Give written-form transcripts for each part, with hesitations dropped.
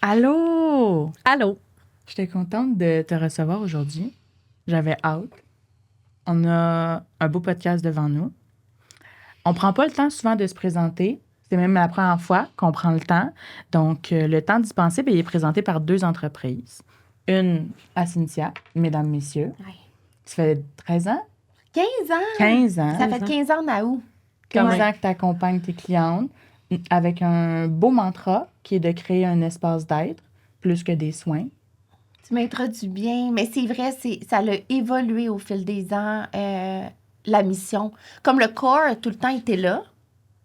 Allô? Allô? J'étais contente de te recevoir aujourd'hui. J'avais hâte. On a un beau podcast devant nous. On prend pas le temps souvent de se présenter. C'est même la première fois qu'on prend le temps. Donc, le temps d'y penser, il est présenté par 2 entreprises. Une à Cynthia, mesdames, messieurs. Ouais. Ça fait 13 ans? 15 ans! 15 ans. Ça fait 15 ans en août. 15 ans que tu accompagnes tes clientes avec un beau mantra qui est de créer un espace d'être plus que des soins. Tu m'introduis bien, mais c'est vrai, ça a évolué au fil des ans, la mission. Comme le corps, tout le temps, était là,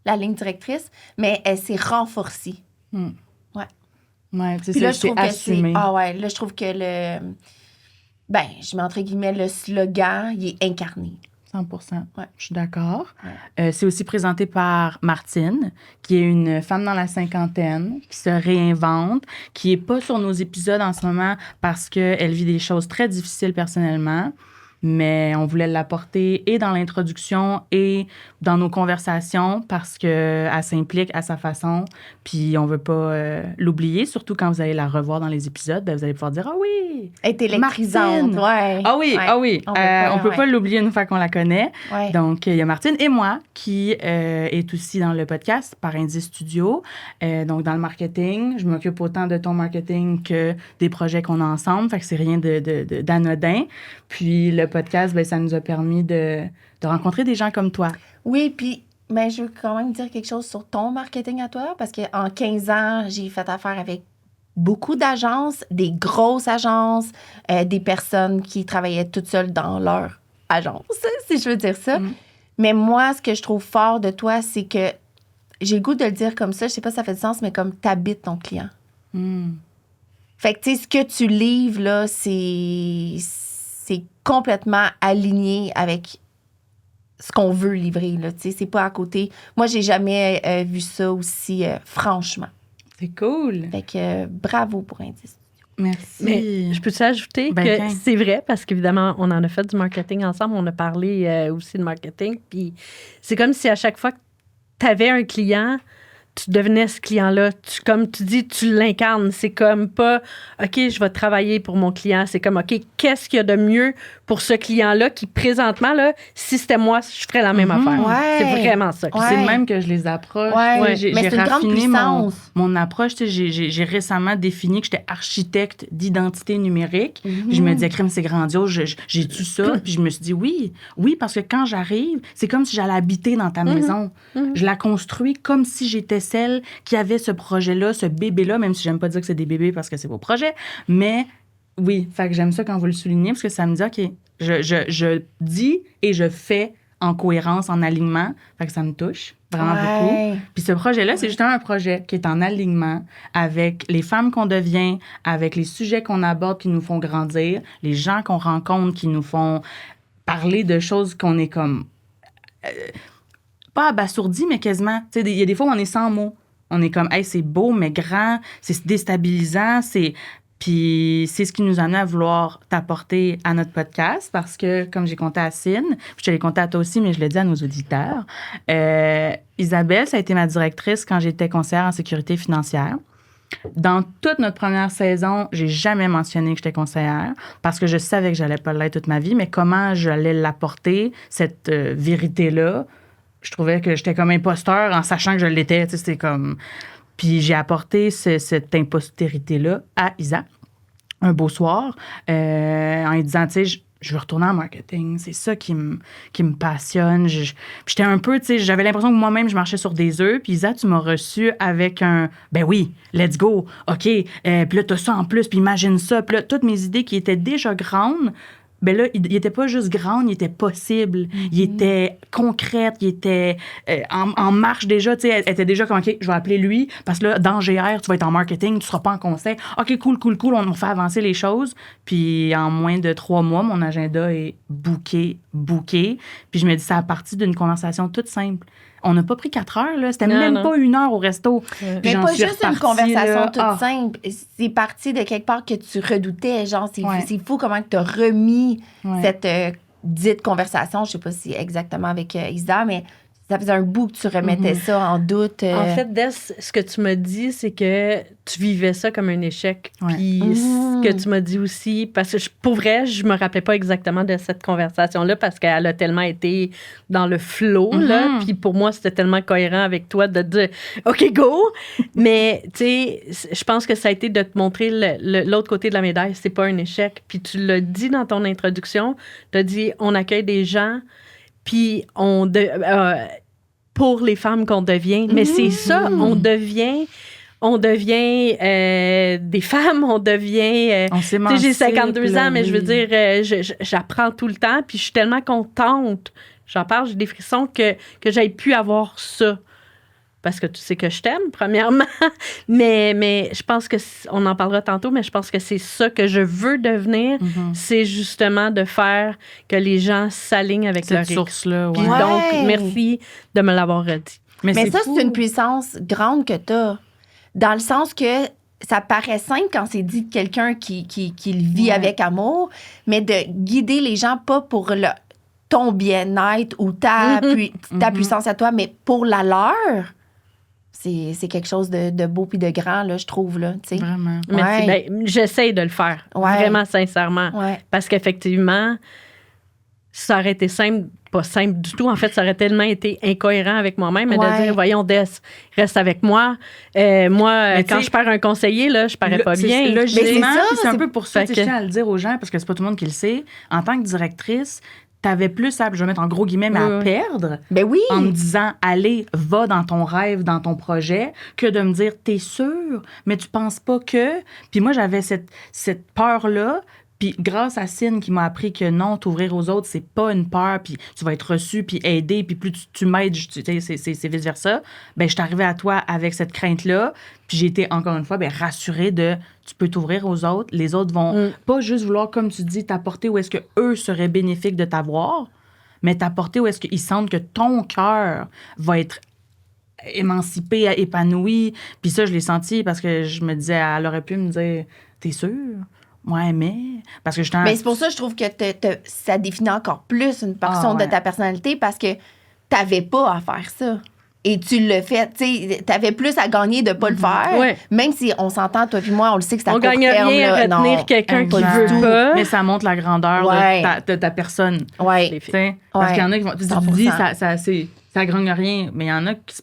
la ligne directrice, mais elle s'est renforcée. Ouais. Ouais, tu sais, Puis là, je c'est trouve assumé. que là, je trouve que je mets entre guillemets, le slogan, il est incarné. 100%. Ouais. Je suis d'accord. Ouais. C'est aussi présenté par Martine, qui est une femme dans la cinquantaine, qui se réinvente, qui n'est pas sur nos épisodes en ce moment parce qu'elle vit des choses très difficiles personnellement. Mais on voulait l'apporter et dans l'introduction et dans nos conversations parce qu'elle s'implique à sa façon. Puis on veut pas l'oublier, surtout quand vous allez la revoir dans les épisodes, vous allez pouvoir dire « Ah oui! Elle est électrisante, Martine! ouais. Ah oui, Ouais. ah oui! On peut pas l'oublier une fois qu'on la connaît. Ouais. Donc, il y a Martine et moi qui est aussi dans le podcast par Indie Studio. Donc, dans le marketing, je m'occupe autant de ton marketing que des projets qu'on a ensemble. Fait que c'est rien d'anodin. Puis, le podcast, ça nous a permis de rencontrer des gens comme toi. Oui, puis je veux quand même dire quelque chose sur ton marketing à toi, parce qu'en 15 ans, j'ai fait affaire avec beaucoup d'agences, des grosses agences, des personnes qui travaillaient toutes seules dans leur agence, si je veux dire ça. Mm. Mais moi, ce que je trouve fort de toi, c'est que j'ai le goût de le dire comme ça, je sais pas si ça fait du sens, mais comme t'habites ton client. Mm. Fait que, tu sais, ce que tu livres, là, c'est complètement aligné avec ce qu'on veut livrer, là, tu sais, c'est pas à côté. Moi, j'ai jamais vu ça aussi franchement. C'est cool. Fait que bravo pour Indice. Merci. Mais je peux t'ajouter que quand. c'est vrai, parce qu'évidemment, on en a fait du marketing ensemble, on a parlé aussi de marketing, puis c'est comme si à chaque fois que tu avais un client, tu devenais ce client-là. Comme tu dis, tu l'incarnes. C'est comme pas, OK, je vais travailler pour mon client. C'est comme, OK, qu'est-ce qu'il y a de mieux pour ce client-là qui, présentement, là, si c'était moi, je ferais la même affaire. Ouais. C'est vraiment ça. Ouais. C'est le même que je les approche. Ouais. J'ai Mais c'est une grande raffiné puissance. mon approche. Tu sais, j'ai récemment défini que j'étais architecte d'identité numérique. Puis je me disais, crème, c'est grandiose, j'ai tout ça. Puis je me suis dit, oui, parce que quand j'arrive, c'est comme si j'allais habiter dans ta maison. Je la construis comme si j'étais celle qui avait ce projet-là, ce bébé-là, même si j'aime pas dire que c'est des bébés parce que c'est vos projets. Mais oui, fait que j'aime ça quand vous le soulignez parce que ça me dit, OK, je dis et je fais en cohérence, en alignement. Fait que ça me touche vraiment beaucoup. Puis ce projet-là, c'est justement un projet qui est en alignement avec les femmes qu'on devient, avec les sujets qu'on aborde qui nous font grandir, les gens qu'on rencontre qui nous font parler de choses qu'on est comme... pas abasourdi, mais quasiment. Tu sais, il y a des fois où on est sans mots. On est comme, hey, c'est beau, mais grand, c'est déstabilisant, Puis c'est ce qui nous a amené à vouloir t'apporter à notre podcast parce que, comme j'ai compté à Cine, je te l'ai compté à toi aussi, mais je l'ai dit à nos auditeurs, Isabelle, ça a été ma directrice quand j'étais conseillère en sécurité financière. Dans toute notre première saison, j'ai jamais mentionné que j'étais conseillère parce que je savais que j'allais pas l'être toute ma vie, mais comment j'allais l'apporter, cette vérité-là, je trouvais que j'étais comme imposteur en sachant que je l'étais. Tu sais, c'était comme... Puis j'ai apporté cette impostérité-là à Isa un beau soir en lui disant, tu sais, je veux retourner en marketing. C'est ça qui me passionne. J'étais un peu, tu sais, j'avais l'impression que moi-même, je marchais sur des œufs. Puis Isa, tu m'as reçu avec un, ben oui, let's go, OK. Puis là, t'as ça en plus, puis imagine ça. Puis là, toutes mes idées qui étaient déjà grandes, ben là, il n'était pas juste grand, il était possible. Il était concrète, il était en marche déjà. Tu sais, elle était déjà comme, OK, je vais appeler lui, parce que là, dans GR, tu vas être en marketing, tu ne seras pas en conseil. OK, cool, on fait avancer les choses. Puis en moins de 3 mois, mon agenda est booké. Puis je me dis, ça a parti d'une conversation toute simple. On n'a pas pris 4 heures, là. C'était même pas 1 heure au resto. Mais pas juste une conversation toute simple. C'est parti de quelque part que tu redoutais. Genre, c'est fou comment tu as remis cette dite conversation. Je sais pas si exactement avec Isa, mais Ça faisait un bout que tu remettais ça en doute. En fait, Des, ce que tu m'as dit, c'est que tu vivais ça comme un échec. Ouais. Puis ce que tu m'as dit aussi, parce que pour vrai, je me rappelais pas exactement de cette conversation-là parce qu'elle a tellement été dans le flow, là. Puis pour moi, c'était tellement cohérent avec toi de dire « OK, go! » Mais, tu sais, je pense que ça a été de te montrer l'autre côté de la médaille. C'est pas un échec. Puis tu l'as dit dans ton introduction. Tu as dit « On accueille des gens. » Puis pour les femmes qu'on devient. Mais c'est ça, on devient des femmes, on devient... On s'émancipe. J'ai 52 ans, mais oui. je veux dire, j'apprends tout le temps, puis je suis tellement contente. J'en parle, j'ai des frissons que j'aille pu avoir ça. Parce que tu sais que je t'aime, premièrement. mais je pense que, on en parlera tantôt, mais je pense que c'est ça que je veux devenir. C'est justement de faire que les gens s'alignent avec leur Cette source-là, Puis ouais. donc, merci de me l'avoir dit. Mais ça, fou. c'est une puissance grande que tu as. Dans le sens que ça paraît simple quand c'est dit de quelqu'un qui le vit avec amour, mais de guider les gens, pas pour ton bien-être ou ta puissance à toi, mais pour la leur. C'est quelque chose de beau puis de grand, là, je trouve. Là, tu sais. Vraiment. Merci. Ouais. Ben, j'essaie de le faire, vraiment sincèrement. Ouais. Parce qu'effectivement, ça aurait été simple, pas simple du tout. En fait, ça aurait tellement été incohérent avec moi-même, mais de dire, voyons, Des, reste avec moi. Moi, quand je perds un conseiller, là, je parais pas bien. Logiquement, ça, puis c'est un c'est- peu pour ça Fait que que- je tiens à le dire aux gens, parce que c'est pas tout le monde qui le sait. En tant que directrice, t'avais plus à, je vais mettre en gros guillemets, mais à Oui. perdre Ben oui. en me disant, allez, va dans ton rêve, dans ton projet, que de me dire, t'es sûr, mais tu penses pas que... Puis moi, j'avais cette peur-là, puis grâce à Cine qui m'a appris que non, t'ouvrir aux autres, c'est pas une peur, puis tu vas être reçu, puis aidé, puis plus tu m'aides, c'est vice-versa, ben je suis arrivée à toi avec cette crainte-là, puis j'ai été, encore une fois, ben rassurée de, tu peux t'ouvrir aux autres, les autres vont pas juste vouloir, comme tu dis, t'apporter où est-ce que eux seraient bénéfiques de t'avoir, mais t'apporter où est-ce qu'ils sentent que ton cœur va être émancipé, épanoui. Puis ça, je l'ai senti parce que je me disais, elle aurait pu me dire, t'es sûre? Ouais, mais... Parce que je Mais c'est pour ça que je trouve que ça définit encore plus une portion de ta personnalité parce que t'avais pas à faire ça. Et tu l'as fait. Tu avais plus à gagner de pas le faire. Ouais. Même si on s'entend, toi puis moi, on le sait que c'est à On court gagne terme. rien à là. retenir Non. quelqu'un qui Exact. veut pas. Mais ça montre la grandeur de ta personne. Ouais. Tu sais, parce qu'il y en a qui vont... Tu 100%. dis, ça gagne rien, mais il y en a qui...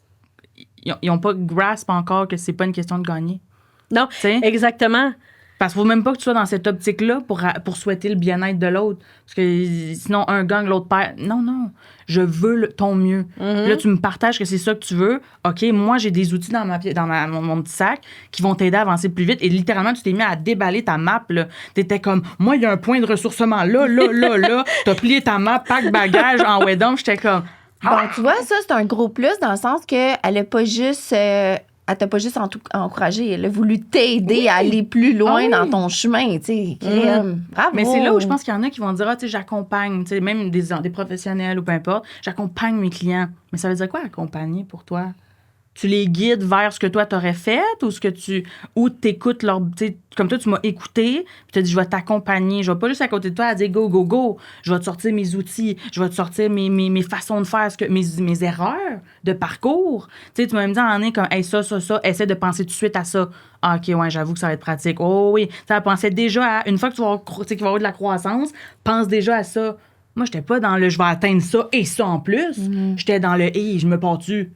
Ils n'ont pas grasp encore que c'est pas une question de gagner. Non, Tu sais? exactement. Parce qu'il ne faut même pas que tu sois dans cette optique-là pour souhaiter le bien-être de l'autre. Parce que sinon, un gagne, l'autre perd. Non. Je veux ton mieux. Puis là, tu me partages que c'est ça que tu veux. OK, moi, j'ai des outils dans mon petit sac qui vont t'aider à avancer plus vite. Et littéralement, tu t'es mis à déballer ta map. Tu étais comme, moi, il y a un point de ressourcement là. Tu as plié ta map, pack bagage en wedon. J'étais comme... Bon, tu vois, ça, c'est un gros plus dans le sens qu'elle n'a pas juste... elle t'a pas juste encouragé, elle a voulu t'aider à aller plus loin dans ton chemin, tu sais. Bravo! Mais c'est là où je pense qu'il y en a qui vont dire, tu sais, j'accompagne, tu sais, même des professionnels ou peu importe, j'accompagne mes clients. Mais ça veut dire quoi, accompagner pour toi? Tu les guides vers ce que toi, t'aurais fait ou t'écoutes leur... Comme toi, tu m'as écouté, puis t'as dit, je vais t'accompagner. Je vais pas juste à côté de toi à dire, go, go, go. Je vais te sortir mes outils. Je vais te sortir mes façons de faire, mes erreurs de parcours. Tu sais, tu m'as même dit en est comme, hey, ça, essaie de penser tout de suite à ça. Ah, OK, ouais, j'avoue que ça va être pratique. Oh oui, ça pensait déjà à... Une fois que tu vas avoir de la croissance, pense déjà à ça. Moi, j'étais pas dans le, je vais atteindre ça et ça en plus. J'étais dans le, hey, je me pars-tu.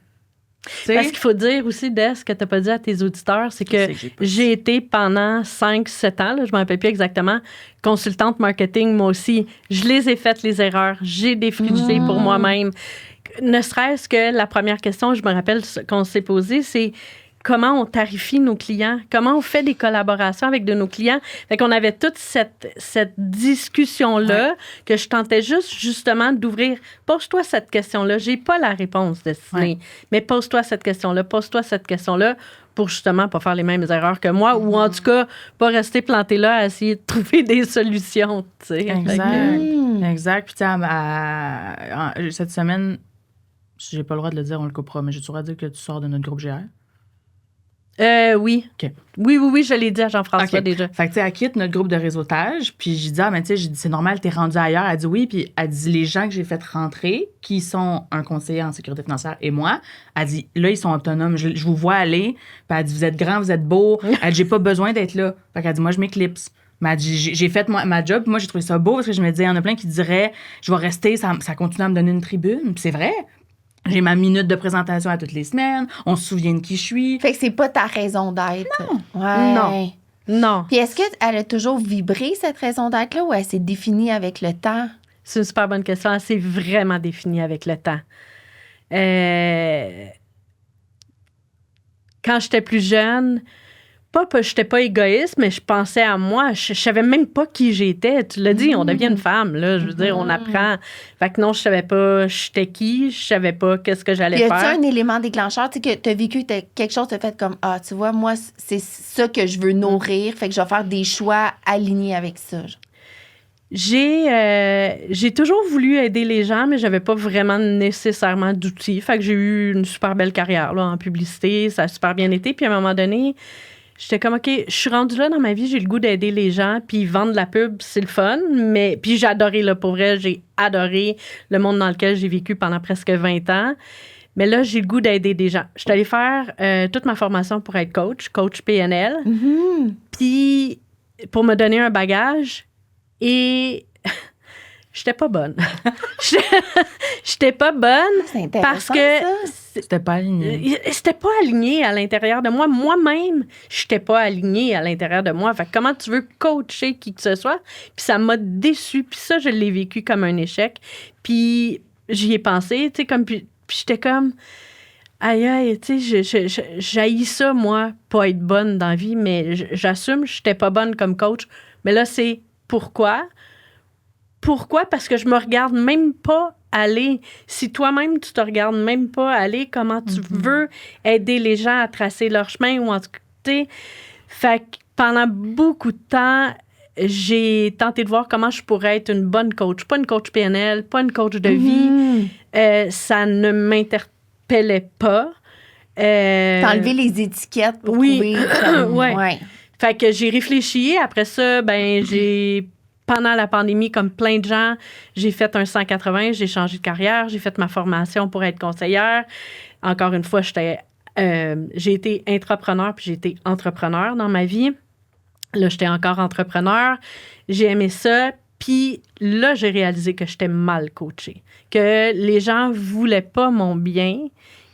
Parce qu'il faut dire aussi, Des, ce que tu n'as pas dit à tes auditeurs, c'est que j'ai été pendant 5-7 ans, là, je ne me rappelle plus exactement, consultante marketing, moi aussi. Je les ai faites, les erreurs. J'ai défrigé pour moi-même. Ne serait-ce que la première question, je me rappelle qu'on s'est posée, c'est comment on tarifie nos clients, comment on fait des collaborations avec de nos clients. Fait qu'on avait toute cette discussion-là que je tentais justement d'ouvrir. Pose-toi cette question-là. J'ai pas la réponse destinée, mais pose-toi cette question-là, pour justement pas faire les mêmes erreurs que moi ou en tout cas pas rester planté là à essayer de trouver des solutions. Tu sais. Exact. Puis tu sais, cette semaine, j'ai pas le droit de le dire, on le coupera, mais j'ai toujours à dire que tu sors de notre groupe GR. Oui. OK. Oui, je l'ai dit à Jean-François OK. déjà. Fait que, tu sais, elle quitte notre groupe de réseautage, puis j'ai dit, mais tu sais, j'ai dit, c'est normal, t'es rendu ailleurs. Elle dit oui, puis elle dit, les gens que j'ai fait rentrer, qui sont un conseiller en sécurité financière et moi, elle dit, là, ils sont autonomes, je vous vois aller, puis elle dit, vous êtes grands, vous êtes beaux, elle dit, j'ai pas besoin d'être là. Fait qu'elle dit, moi, je m'éclipse. Mais elle dit, j'ai fait ma job, puis moi, j'ai trouvé ça beau, parce que je me disais, il y en a plein qui diraient, je vais rester, ça continue à me donner une tribune, puis c'est vrai. J'ai ma minute de présentation à toutes les semaines. On se souvient de qui je suis. Fait que c'est pas ta raison d'être. Non. Ouais. Non. Puis est-ce qu'elle a toujours vibré, cette raison d'être-là, ou elle s'est définie avec le temps? C'est une super bonne question. Elle s'est vraiment définie avec le temps. Quand j'étais plus jeune, j'étais pas égoïste, mais je pensais à moi. Je savais même pas qui j'étais. Tu l'as dit, on devient une femme, là. Je veux dire, on apprend. Fait que non, je savais pas j'étais qui, je savais pas qu'est-ce que j'allais Y faire. a-t-il un élément déclencheur, tu sais, que tu as vécu quelque chose, tu as fait comme, tu vois, moi, c'est ça que je veux nourrir, fait que je vais faire des choix alignés avec ça. J'ai toujours voulu aider les gens, mais j'avais pas vraiment nécessairement d'outils. Fait que j'ai eu une super belle carrière là, en publicité, ça a super bien été. Puis à un moment donné, j'étais comme, OK, je suis rendue là dans ma vie, j'ai le goût d'aider les gens, puis vendre de la pub, c'est le fun. Mais puis j'ai adoré, là, pour vrai, j'ai adoré le monde dans lequel j'ai vécu pendant presque 20 ans. Mais là, j'ai le goût d'aider des gens. Je suis allée faire toute ma formation pour être coach PNL. Mm-hmm. Puis pour me donner un bagage, et j'étais pas bonne. J'étais pas bonne C'est intéressant, parce que ça. C'était pas aligné. c'était pas aligné à l'intérieur de moi. Moi-même, j'étais pas alignée à l'intérieur de moi. Fait que comment tu veux coacher qui que ce soit? Puis ça m'a déçue. Puis ça, je l'ai vécu comme un échec. Puis j'y ai pensé, tu sais, comme... Puis j'étais comme... Aïe, tu sais, j'haïs ça, moi, pas être bonne dans la vie, mais j'assume que j'étais pas bonne comme coach. Mais là, c'est pourquoi? Pourquoi? Parce que je me regarde même pas aller. Si toi-même, tu te regardes même pas aller, comment tu veux aider les gens à tracer leur chemin ou en tout cas, tu sais. Fait que pendant beaucoup de temps, j'ai tenté de voir comment je pourrais être une bonne coach. Pas une coach PNL, pas une coach de vie. Ça ne m'interpellait pas. T'as enlevé les étiquettes pour oui. trouver comme... Ouais. Fait que j'ai réfléchi. Après ça, pendant la pandémie, comme plein de gens, j'ai fait un 180, j'ai changé de carrière, j'ai fait ma formation pour être conseillère. Encore une fois, j'ai été intrapreneur puis j'ai été entrepreneur dans ma vie. Là, j'étais encore entrepreneur. J'ai aimé ça. Puis là, j'ai réalisé que j'étais mal coachée. Que les gens voulaient pas mon bien.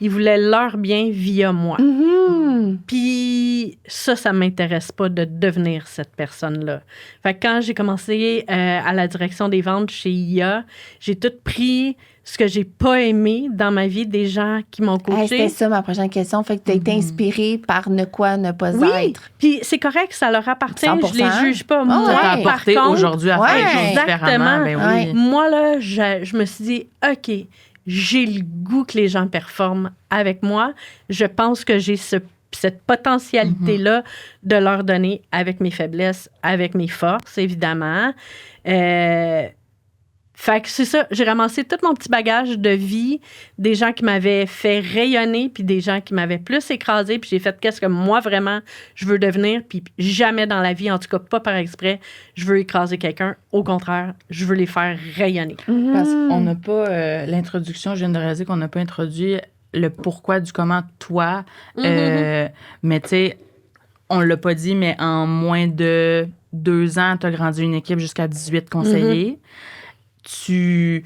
Ils voulaient leur bien via moi. Mm-hmm. Puis ça m'intéresse pas de devenir cette personne-là. Fait que quand j'ai commencé à la direction des ventes chez IA, j'ai tout pris ce que j'ai pas aimé dans ma vie des gens qui m'ont coaché. C'était ça ma prochaine question. Fait que tu as été inspirée par ne pas oui. être. Puis c'est correct, ça leur appartient. 100%. Je les juge pas. Oh, Moi, Ça t'a ouais. apporté par contre, aujourd'hui à faire les choses différemment. Ben oui. Ouais. moi, là, je me suis dit, OK, j'ai le goût que les gens performent avec moi. Je pense que j'ai cette potentialité-là de leur donner avec mes faiblesses, avec mes forces, évidemment. Fait que c'est ça, j'ai ramassé tout mon petit bagage de vie, des gens qui m'avaient fait rayonner, puis des gens qui m'avaient plus écrasé, puis j'ai fait qu'est-ce que moi, vraiment, je veux devenir, puis jamais dans la vie, en tout cas pas par exprès, je veux écraser quelqu'un. Au contraire, je veux les faire rayonner. Parce qu'on n'a pas l'introduction, je viens de réaliser qu'on n'a pas introduit le pourquoi du comment toi. Mais tu sais, on l'a pas dit, mais en moins de 2 ans, tu as grandi une équipe jusqu'à 18 conseillers. Tu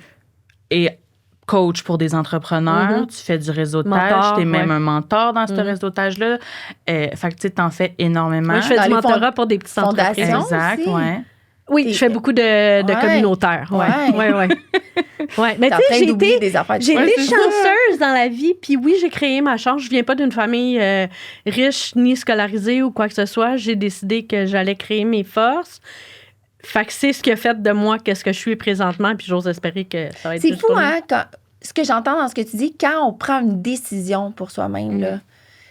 es coach pour des entrepreneurs, tu fais du réseautage, tu es même un mentor dans ce réseautage-là. Fait que tu sais, t'en fais énormément. Moi, je fais Dans du les mentorat pour des petites entreprises. fondations. Exact, aussi. ouais. Oui, je fais beaucoup de communautaires. Ouais. Mais tu sais, j'ai été chanceuse dans la vie. Puis oui, j'ai créé ma chance. Je viens pas d'une famille riche ni scolarisée ou quoi que ce soit. J'ai décidé que j'allais créer mes forces. Fait que c'est ce qui a fait de moi qu'est-ce que je suis présentement. Puis j'ose espérer que ça va être C'est juste fou, pour hein? Ce que j'entends dans ce que tu dis, quand on prend une décision pour soi-même, là,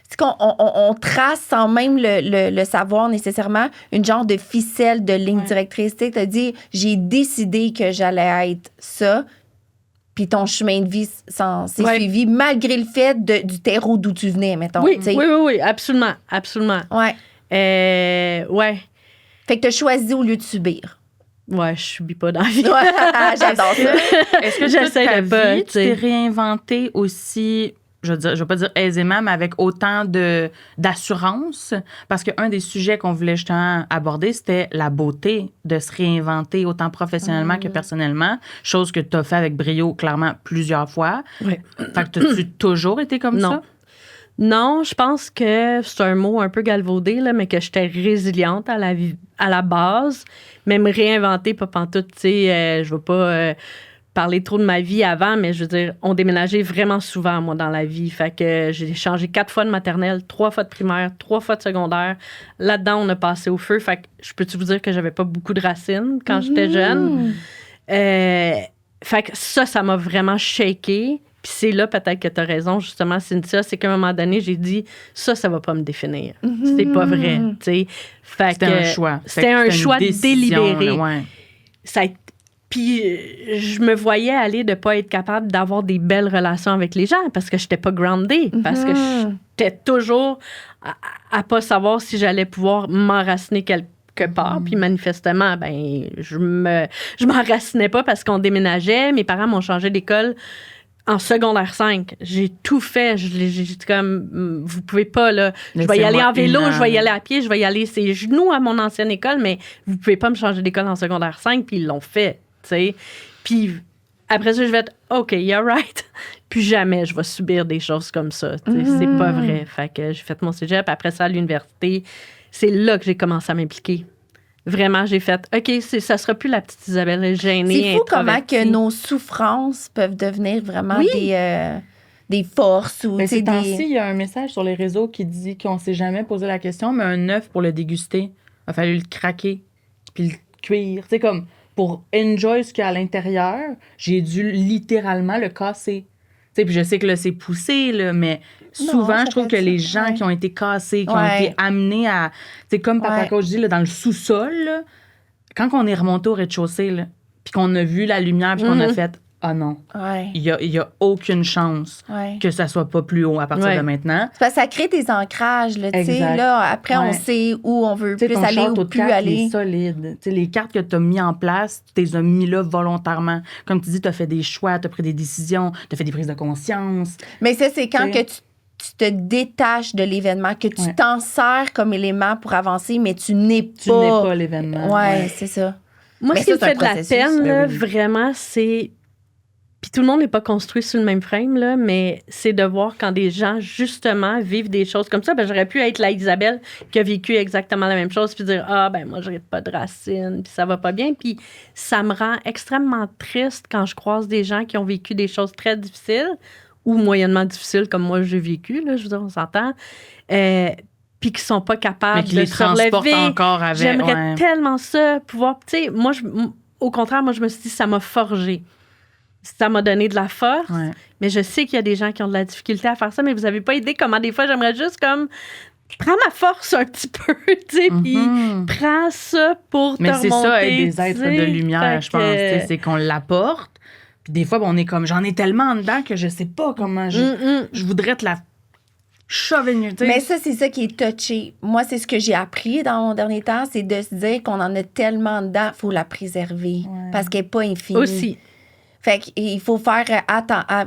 c'est qu'on on trace sans même le savoir nécessairement une genre de ficelle de ligne directrice. Tu sais, as dit, j'ai décidé que j'allais être ça. puis ton chemin de vie s'est Ouais. suivi malgré le fait du terreau d'où tu venais, mettons. Oui, tu sais. oui, absolument, absolument. Ouais. Ouais, Fait que t'as choisi au lieu de subir. je subis pas dans la vie. Ouais, j'adore ça. Est-ce que J'essaie toute ta de pas, vie, tu tu t'es sais. réinventé aussi, je vais pas dire aisément, mais avec autant d'assurance? Parce qu'un des sujets qu'on voulait justement aborder, c'était la beauté de se réinventer autant professionnellement que personnellement, chose que tu as fait avec brio, clairement, plusieurs fois. Ouais. Fait que t'as-tu toujours été comme Non. ça? Non, je pense que c'est un mot un peu galvaudé, là, mais que j'étais résiliente à la base, mais me réinventer, pas pantoute, tu sais, je veux pas parler trop de ma vie avant, mais je veux dire, on déménageait vraiment souvent, moi, dans la vie. Fait que j'ai changé 4 fois de maternelle, 3 fois de primaire, 3 fois de secondaire. Là-dedans, on a passé au feu. Fait que je peux-tu vous dire que j'avais pas beaucoup de racines quand j'étais jeune? Fait que ça m'a vraiment shaké. Puis c'est là peut-être que tu as raison, justement, Cynthia, c'est qu'à un moment donné, j'ai dit, ça va pas me définir. C'est pas vrai, tu sais. Fait C'était que un choix. C'était un une choix décision, délibéré. là, ouais. Ça a- Puis je me voyais aller de pas être capable d'avoir des belles relations avec les gens parce que j'étais pas groundée, parce que j'étais toujours à pas savoir si j'allais pouvoir m'enraciner quelque part. Puis manifestement, ben je m'enracinais pas parce qu'on déménageait. Mes parents m'ont changé d'école en secondaire 5. J'ai tout fait. J'ai comme, vous pouvez pas, là. Je vais y aller en vélo, je vais y aller à pied, je vais y aller ses genoux à mon ancienne école, mais vous pouvez pas me changer d'école en secondaire 5, puis ils l'ont fait, tu sais. Puis après ça, je vais être, OK, you're right. Puis jamais je vais subir des choses comme ça. Tu sais, c'est pas vrai. Fait que j'ai fait mon cégep. Après ça, à l'université, c'est là que j'ai commencé à m'impliquer. Vraiment, j'ai fait, OK, ça sera plus la petite Isabelle gênée. C'est fou comment introvertie. que nos souffrances peuvent devenir vraiment Oui. des forces ou Mais tu sais, ces temps-ci, des... il y a un message sur les réseaux qui dit qu'on s'est jamais posé la question, mais un œuf pour le déguster, il a fallu le craquer puis le cuire. Tu sais, comme pour enjoy ce qu'il y a à l'intérieur, j'ai dû littéralement le casser. Tu sais, puis je sais que là, c'est poussé, là, mais souvent, ça je trouve fait que ça, les gens ouais. qui ont été cassés, qui ont Ouais. été amenés à... Tu sais, comme Papa Ouais. Coach dit, là, dans le sous-sol, là, quand on est remonté au rez-de-chaussée, là, puis qu'on a vu la lumière, puis qu'on a fait « Ah non, Ouais. il y a aucune chance Ouais. que ça soit pas plus haut à partir Ouais. de maintenant. » C'est parce que ça crée des ancrages, là, tu sais. Exact. Là, après, on Ouais. sait où on veut Tu sais, plus ton aller château ou de plus cartes, il aller. est solide. Tu sais, les cartes que tu as mis en place, tu les as mis là volontairement. Comme tu dis, tu as fait des choix, tu as pris des décisions, tu as fait des prises de conscience. Mais ça, c'est quand Tu sais. que tu te détaches de l'événement, que tu Ouais. t'en sers comme élément pour avancer, mais tu n'es Tu n'es pas... pas l'événement. Ouais, c'est ça. Moi, Mais ce qui me ça, c'est un fait de la processus. peine, Ben là, oui. vraiment, c'est... Puis tout le monde n'est pas construit sur le même frame, là, mais c'est de voir quand des gens, justement, vivent des choses comme ça. Ben, j'aurais pu être la Isabelle qui a vécu exactement la même chose, puis dire « Ah, ben moi, j'aurais pas de racines, puis ça va pas bien. » Puis ça me rend extrêmement triste quand je croise des gens qui ont vécu des choses très difficiles ou moyennement difficiles, comme moi, j'ai vécu, là, je veux dire, on s'entend, puis qui sont pas capables Mais qui de les se transportent relever. encore avec. J'aimerais ouais. tellement ça, pouvoir... Tu sais, moi, au contraire, moi, je me suis dit, ça m'a forgé. Ça m'a donné de la force. Ouais. Mais je sais qu'il y a des gens qui ont de la difficulté à faire ça, mais vous n'avez pas idée comment des fois, j'aimerais juste comme... Prends ma force un petit peu, tu sais, puis Mhm. prends ça pour Mais te c'est remonter. ça, être des tu êtres sais. de lumière, Fait je pense. que- Tu sais, c'est qu'on l'apporte. Puis des fois, ben, on est comme, j'en ai tellement en dedans que je sais pas comment je voudrais te la shove in your- tu sais. Mais ça, c'est ça qui est touché. Moi, c'est ce que j'ai appris dans mon dernier temps, c'est de se dire qu'on en a tellement dedans, il faut la préserver Ouais. parce qu'elle n'est pas infinie. Aussi. Fait qu'il faut faire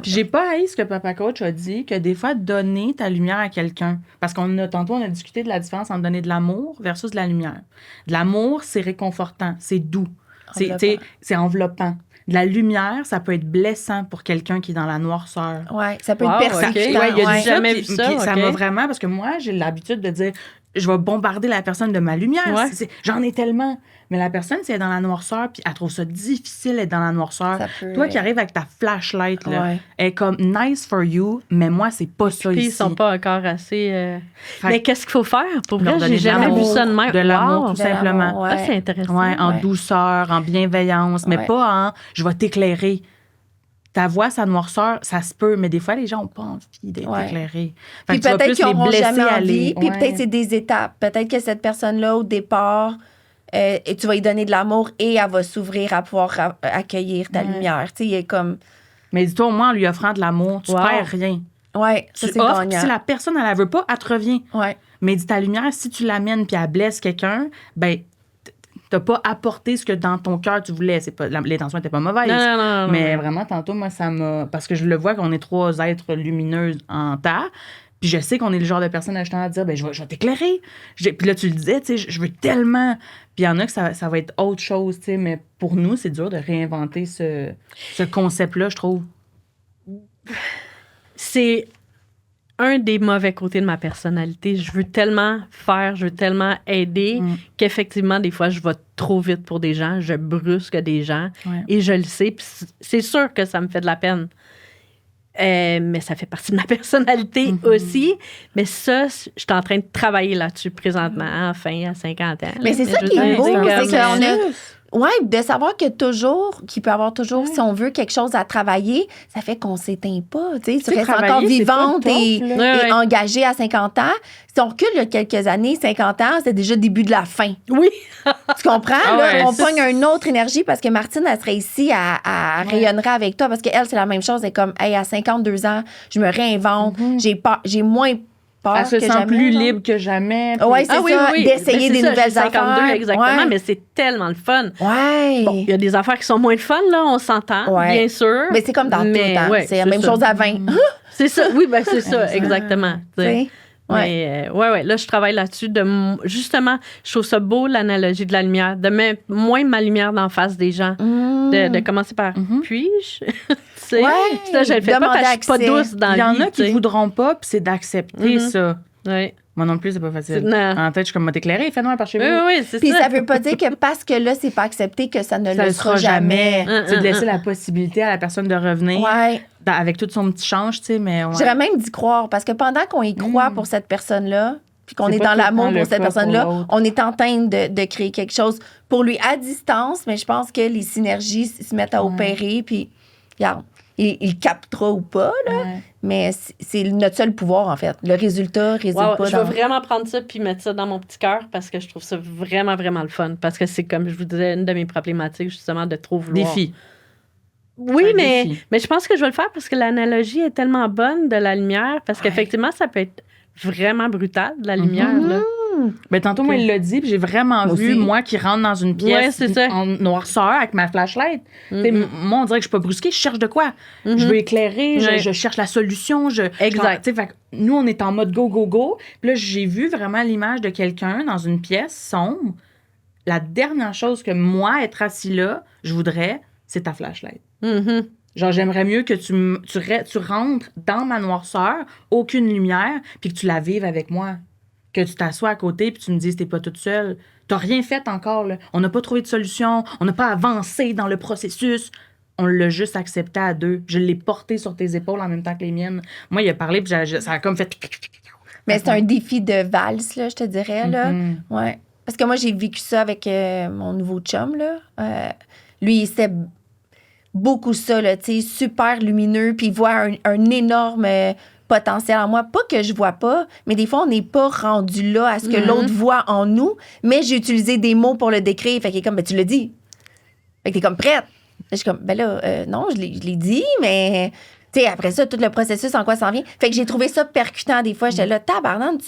Puis j'ai pas haï ce que Papa Coach a dit, que des fois, donner ta lumière à quelqu'un. Parce tantôt, on a discuté de la différence entre donner de l'amour versus de la lumière. De l'amour, c'est réconfortant, c'est doux, Enveloppant. c'est enveloppant. De la lumière, ça peut être blessant pour quelqu'un qui est dans la noirceur. Ouais, ça peut Wow, être ok. persécutant. Ouais, il y a ouais. du ça, Jamais puis- vu ça, puis ça ok. m'a vraiment... Parce que moi, j'ai l'habitude de dire, je vais bombarder la personne de ma lumière. Ouais. J'en ai tellement. Mais la personne, si elle est dans la noirceur, puis elle trouve ça difficile d'être dans la noirceur, Ça peut, toi qui arrives avec ta flashlight, là, Ouais. elle est comme nice for you, mais moi, c'est pas ça Puis ici. ils sont pas encore assez... Fait Mais que- qu'est-ce qu'il faut faire? Pour Leur vrai, donner j'ai de jamais vu l'amour, ça de même. de l'amour, Wow. tout De l'amour, simplement. ouais. Ah, c'est intéressant. Ouais, en Ouais. douceur, en bienveillance, mais Ouais. pas en je vais t'éclairer. Ta voix, sa noirceur, ça se peut, mais des fois, les gens n'ont pas envie d'être Ouais. éclairés. Fait Puis que tu vas peut-être plus qu'ils les n'auront blesser jamais aller. envie. Puis Ouais. peut-être c'est des étapes. Peut-être que cette personne-là, au départ, et tu vas lui donner de l'amour et elle va s'ouvrir à pouvoir accueillir ta Ouais. lumière. Tu sais, il y a comme... Mais dis-toi, au moins, en lui offrant de l'amour, tu perds rien. Ouais, ça, Tu c'est offres, gagnant. si la personne, elle la veut pas, elle te revient. Ouais. Mais dis ta lumière, si tu l'amènes puis elle blesse quelqu'un, ben t'as pas apporté ce que dans ton cœur tu voulais. C'est pas, l'intention était pas mauvaise. Non, mais vraiment, tantôt, moi, ça m'a... Parce que je le vois qu'on est 3 êtres lumineux en terre. Puis je sais qu'on est le genre de personne à dire, ben je vais t'éclairer. Puis là, tu le disais, tu sais, je veux tellement... Puis il y en a que ça va être autre chose, tu sais, mais pour nous, c'est dur de réinventer ce concept-là, je trouve. C'est un des mauvais côtés de ma personnalité. Je veux tellement faire, je veux tellement aider qu'effectivement, des fois, je vais trop vite pour des gens, je brusque des gens et je le sais. Puis c'est sûr que ça me fait de la peine. Mais ça fait partie de ma personnalité aussi. Mais ça, je suis en train de travailler là-dessus présentement, enfin, à 50 ans. Mais c'est ça qui est beau, c'est qu'on a... Oui, de savoir qu'il peut y avoir toujours, si on veut, quelque chose à travailler, ça fait qu'on ne s'éteint pas. Tu restes encore vivante et engagée à 50 ans. Si on recule il y a quelques années, 50 ans, c'est déjà le début de la fin. Oui. Tu comprends? Là, on pogne une autre énergie parce que Martine, elle serait ici, elle rayonnerait avec toi parce qu'elle, c'est la même chose. Elle est comme, hey, à 52 ans, je me réinvente, j'ai moins peur elle se sent plus libre que jamais. Oui, c'est ça, d'essayer des nouvelles affaires. Exactement, mais c'est tellement le fun. Ouais. Bon, il y a des affaires qui sont moins le fun, là, on s'entend, bien sûr. Mais c'est comme dans tout le temps. C'est la même chose à 20. C'est ça, oui, ben c'est ça, exactement. Ouais. Mais là, je travaille là-dessus. Justement, je trouve ça beau, l'analogie de la lumière, de mettre moins ma lumière d'en face des gens. De commencer par puis-je? Ça, je le fais pas parce que je suis pas douce dans la vie. Il y en a qui voudront pas, puis c'est d'accepter ça. Oui. Moi non plus, c'est pas facile. Non. En tête, je suis comme, t'éclairer, fais-nous par chez vous. Oui, c'est puis ça veut pas dire que parce que là, c'est pas accepté que ça ne le sera jamais. C'est de laisser la possibilité à la personne de revenir Ouais. avec tout son petit change, tu sais, mais... Ouais. J'aurais même d'y croire, parce que pendant qu'on y croit pour cette personne-là, puis qu'on est dans l'amour pour cette personne-là, on est en train de créer quelque chose pour lui à distance, mais je pense que les synergies se mettent à opérer, puis regarde, il captera ou pas, là, mais c'est notre seul pouvoir, en fait. Le résultat réside pas je veux vraiment prendre ça puis mettre ça dans mon petit cœur parce que je trouve ça vraiment, vraiment le fun. Parce que c'est, comme je vous disais, une de mes problématiques, justement, de trop vouloir. Défi. Oui, mais je pense que je vais le faire parce que l'analogie est tellement bonne de la lumière, parce qu'effectivement, ça peut être vraiment brutal, de la lumière, là. Ben, tantôt, moi, il l'a dit, puis j'ai vraiment vu, moi, qui rentre dans une pièce en noirceur avec ma flashlight. Moi, on dirait que je suis pas brusquée, je cherche de quoi. Je veux éclairer, je cherche la solution. Exact. Fait que nous, on est en mode go, go, go. Puis là, j'ai vu vraiment l'image de quelqu'un dans une pièce sombre. La dernière chose que moi, être assis là, je voudrais, c'est ta flashlight. Genre, j'aimerais mieux que tu rentres dans ma noirceur, aucune lumière, puis que tu la vives avec moi. Que tu t'assois à côté puis tu me dises t'es pas toute seule. T'as rien fait encore, là. On n'a pas trouvé de solution. On n'a pas avancé dans le processus. On l'a juste accepté à deux. Je l'ai porté sur tes épaules en même temps que les miennes. Moi, il a parlé puis ça a comme fait... Mais c'est un défi de valse, là, je te dirais, là. Ouais. Parce que moi, j'ai vécu ça avec mon nouveau chum, là. Lui, c'était beaucoup ça, là, tu sais, super lumineux, puis il voit un énorme... potentiel en moi. Pas que je vois pas, mais des fois, on n'est pas rendu là à ce que l'autre voit en nous, mais j'ai utilisé des mots pour le décrire. Fait qu'il est comme, ben, tu le dis. Fait que t'es comme prête. Je suis comme, ben là, non, je l'ai dit, mais... Tu sais, après ça, tout le processus, en quoi ça en vient. Fait que j'ai trouvé ça percutant des fois. J'étais là, tabarnak,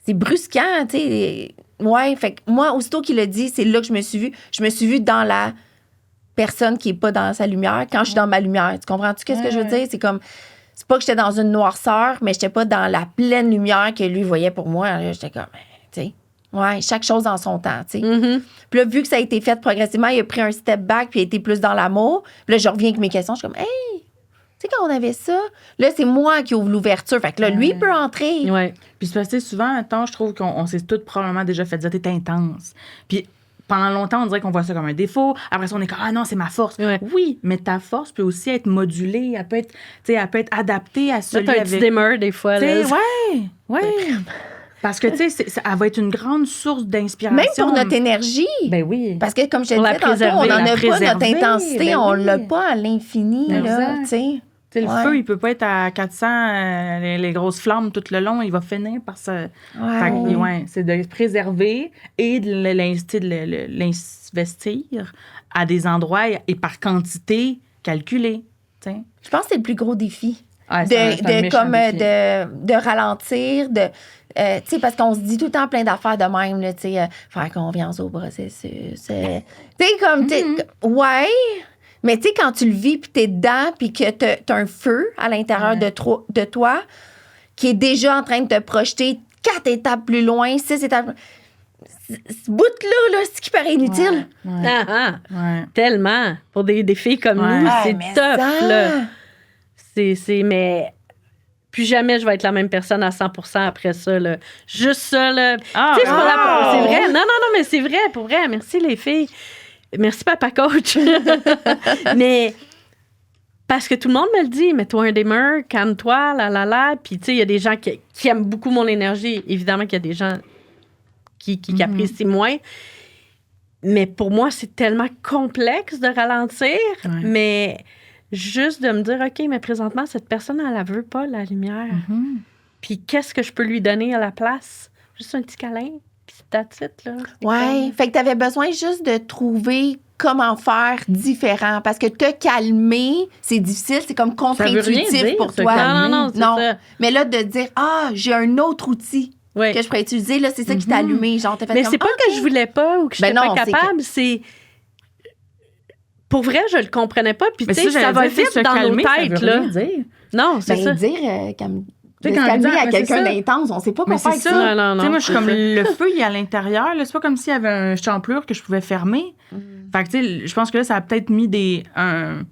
c'est brusquant, tu sais. Ouais, fait que moi, aussitôt qu'il l'a dit, c'est là que je me suis vue. Je me suis vue dans la personne qui est pas dans sa lumière, quand je suis dans ma lumière. Tu comprends-tu qu'est-ce que je veux dire? C'est comme... C'est pas que j'étais dans une noirceur, mais j'étais pas dans la pleine lumière que lui voyait pour moi. Là, j'étais comme, tu sais, ouais, chaque chose en son temps, tu sais. Puis là, vu que ça a été fait progressivement, il a pris un step back puis il a été plus dans l'amour. Puis là, je reviens avec mes questions. Je suis comme, hey, tu sais, quand on avait ça, là, c'est moi qui ouvre l'ouverture. Fait que là, lui, il peut entrer. Ouais. Puis c'est parce que souvent, attends, je trouve qu'on s'est toutes probablement déjà fait dire t'es intense. Puis pendant longtemps, on dirait qu'on voit ça comme un défaut. Après ça, on est comme, ah non, c'est ma force. Ouais. Oui, mais ta force peut aussi être modulée. Elle peut être adaptée à celui avec... T'as un petit démeur, des fois. Là. Ouais. Parce que, tu sais, elle va être une grande source d'inspiration. Même pour notre énergie. Ben oui. Parce que, comme je te disais tantôt, on n'en a pas notre intensité. On l'a pas à l'infini, là, tu sais. Le feu, il peut pas être à 400, les grosses flammes tout le long. Il va finir par se... c'est de préserver et de l'investir à des endroits et par quantité calculée. t'sais. Je pense que c'est le plus gros défi. Ah, c'est un méchant défi. De ralentir, tu sais, parce qu'on se dit tout le temps plein d'affaires de même, là, tu sais, faire confiance au processus. Tu sais, comme, ouais, mais tu sais, quand tu le vis, puis t'es dedans, puis que t'as un feu à l'intérieur de toi qui est déjà en train de te projeter 4 étapes plus loin, 6 étapes. Ce bout-là, ce qui paraît inutile. Ouais. Tellement. Pour des filles comme nous, c'est tough, là. Mais plus jamais je vais être la même personne à 100% après ça, là. Juste ça, là. Tu sais, c'est vrai. Non, mais c'est vrai, pour vrai. Merci, les filles. Merci, papa coach. Mais parce que tout le monde me le dit, mets-toi un dimmer, calme-toi, Puis, tu sais, il y a des gens qui aiment beaucoup mon énergie. Évidemment qu'il y a des gens qui apprécient moins. Mais pour moi, c'est tellement complexe de ralentir. Mais juste de me dire, OK, mais présentement, cette personne, elle ne veut pas la lumière. Puis qu'est-ce que je peux lui donner à la place? Juste un petit câlin, puis that's it, là. Ouais. Fait que tu avais besoin juste de trouver comment faire différent. Parce que te calmer, c'est difficile, c'est comme contre-intuitif pour toi. Non, c'est ça. Mais là, de dire, j'ai un autre outil que je pourrais utiliser, là, c'est ça qui t'a allumé. Genre, t'as fait mais comme, c'est pas que je voulais pas ou que je n'étais pas capable, c'est... Pour vrai, je le comprenais pas. Puis, tu sais, ça va vite dans nos têtes, là. Non, c'est ça. Dire calmer à quelqu'un d'intense, on sait pas quoi faire avec ça. Non. Moi, je suis comme le feu, il est à l'intérieur. Là. C'est pas comme s'il y avait un champlure que je pouvais fermer. Fait que, tu sais, je pense que là, ça a peut-être mis un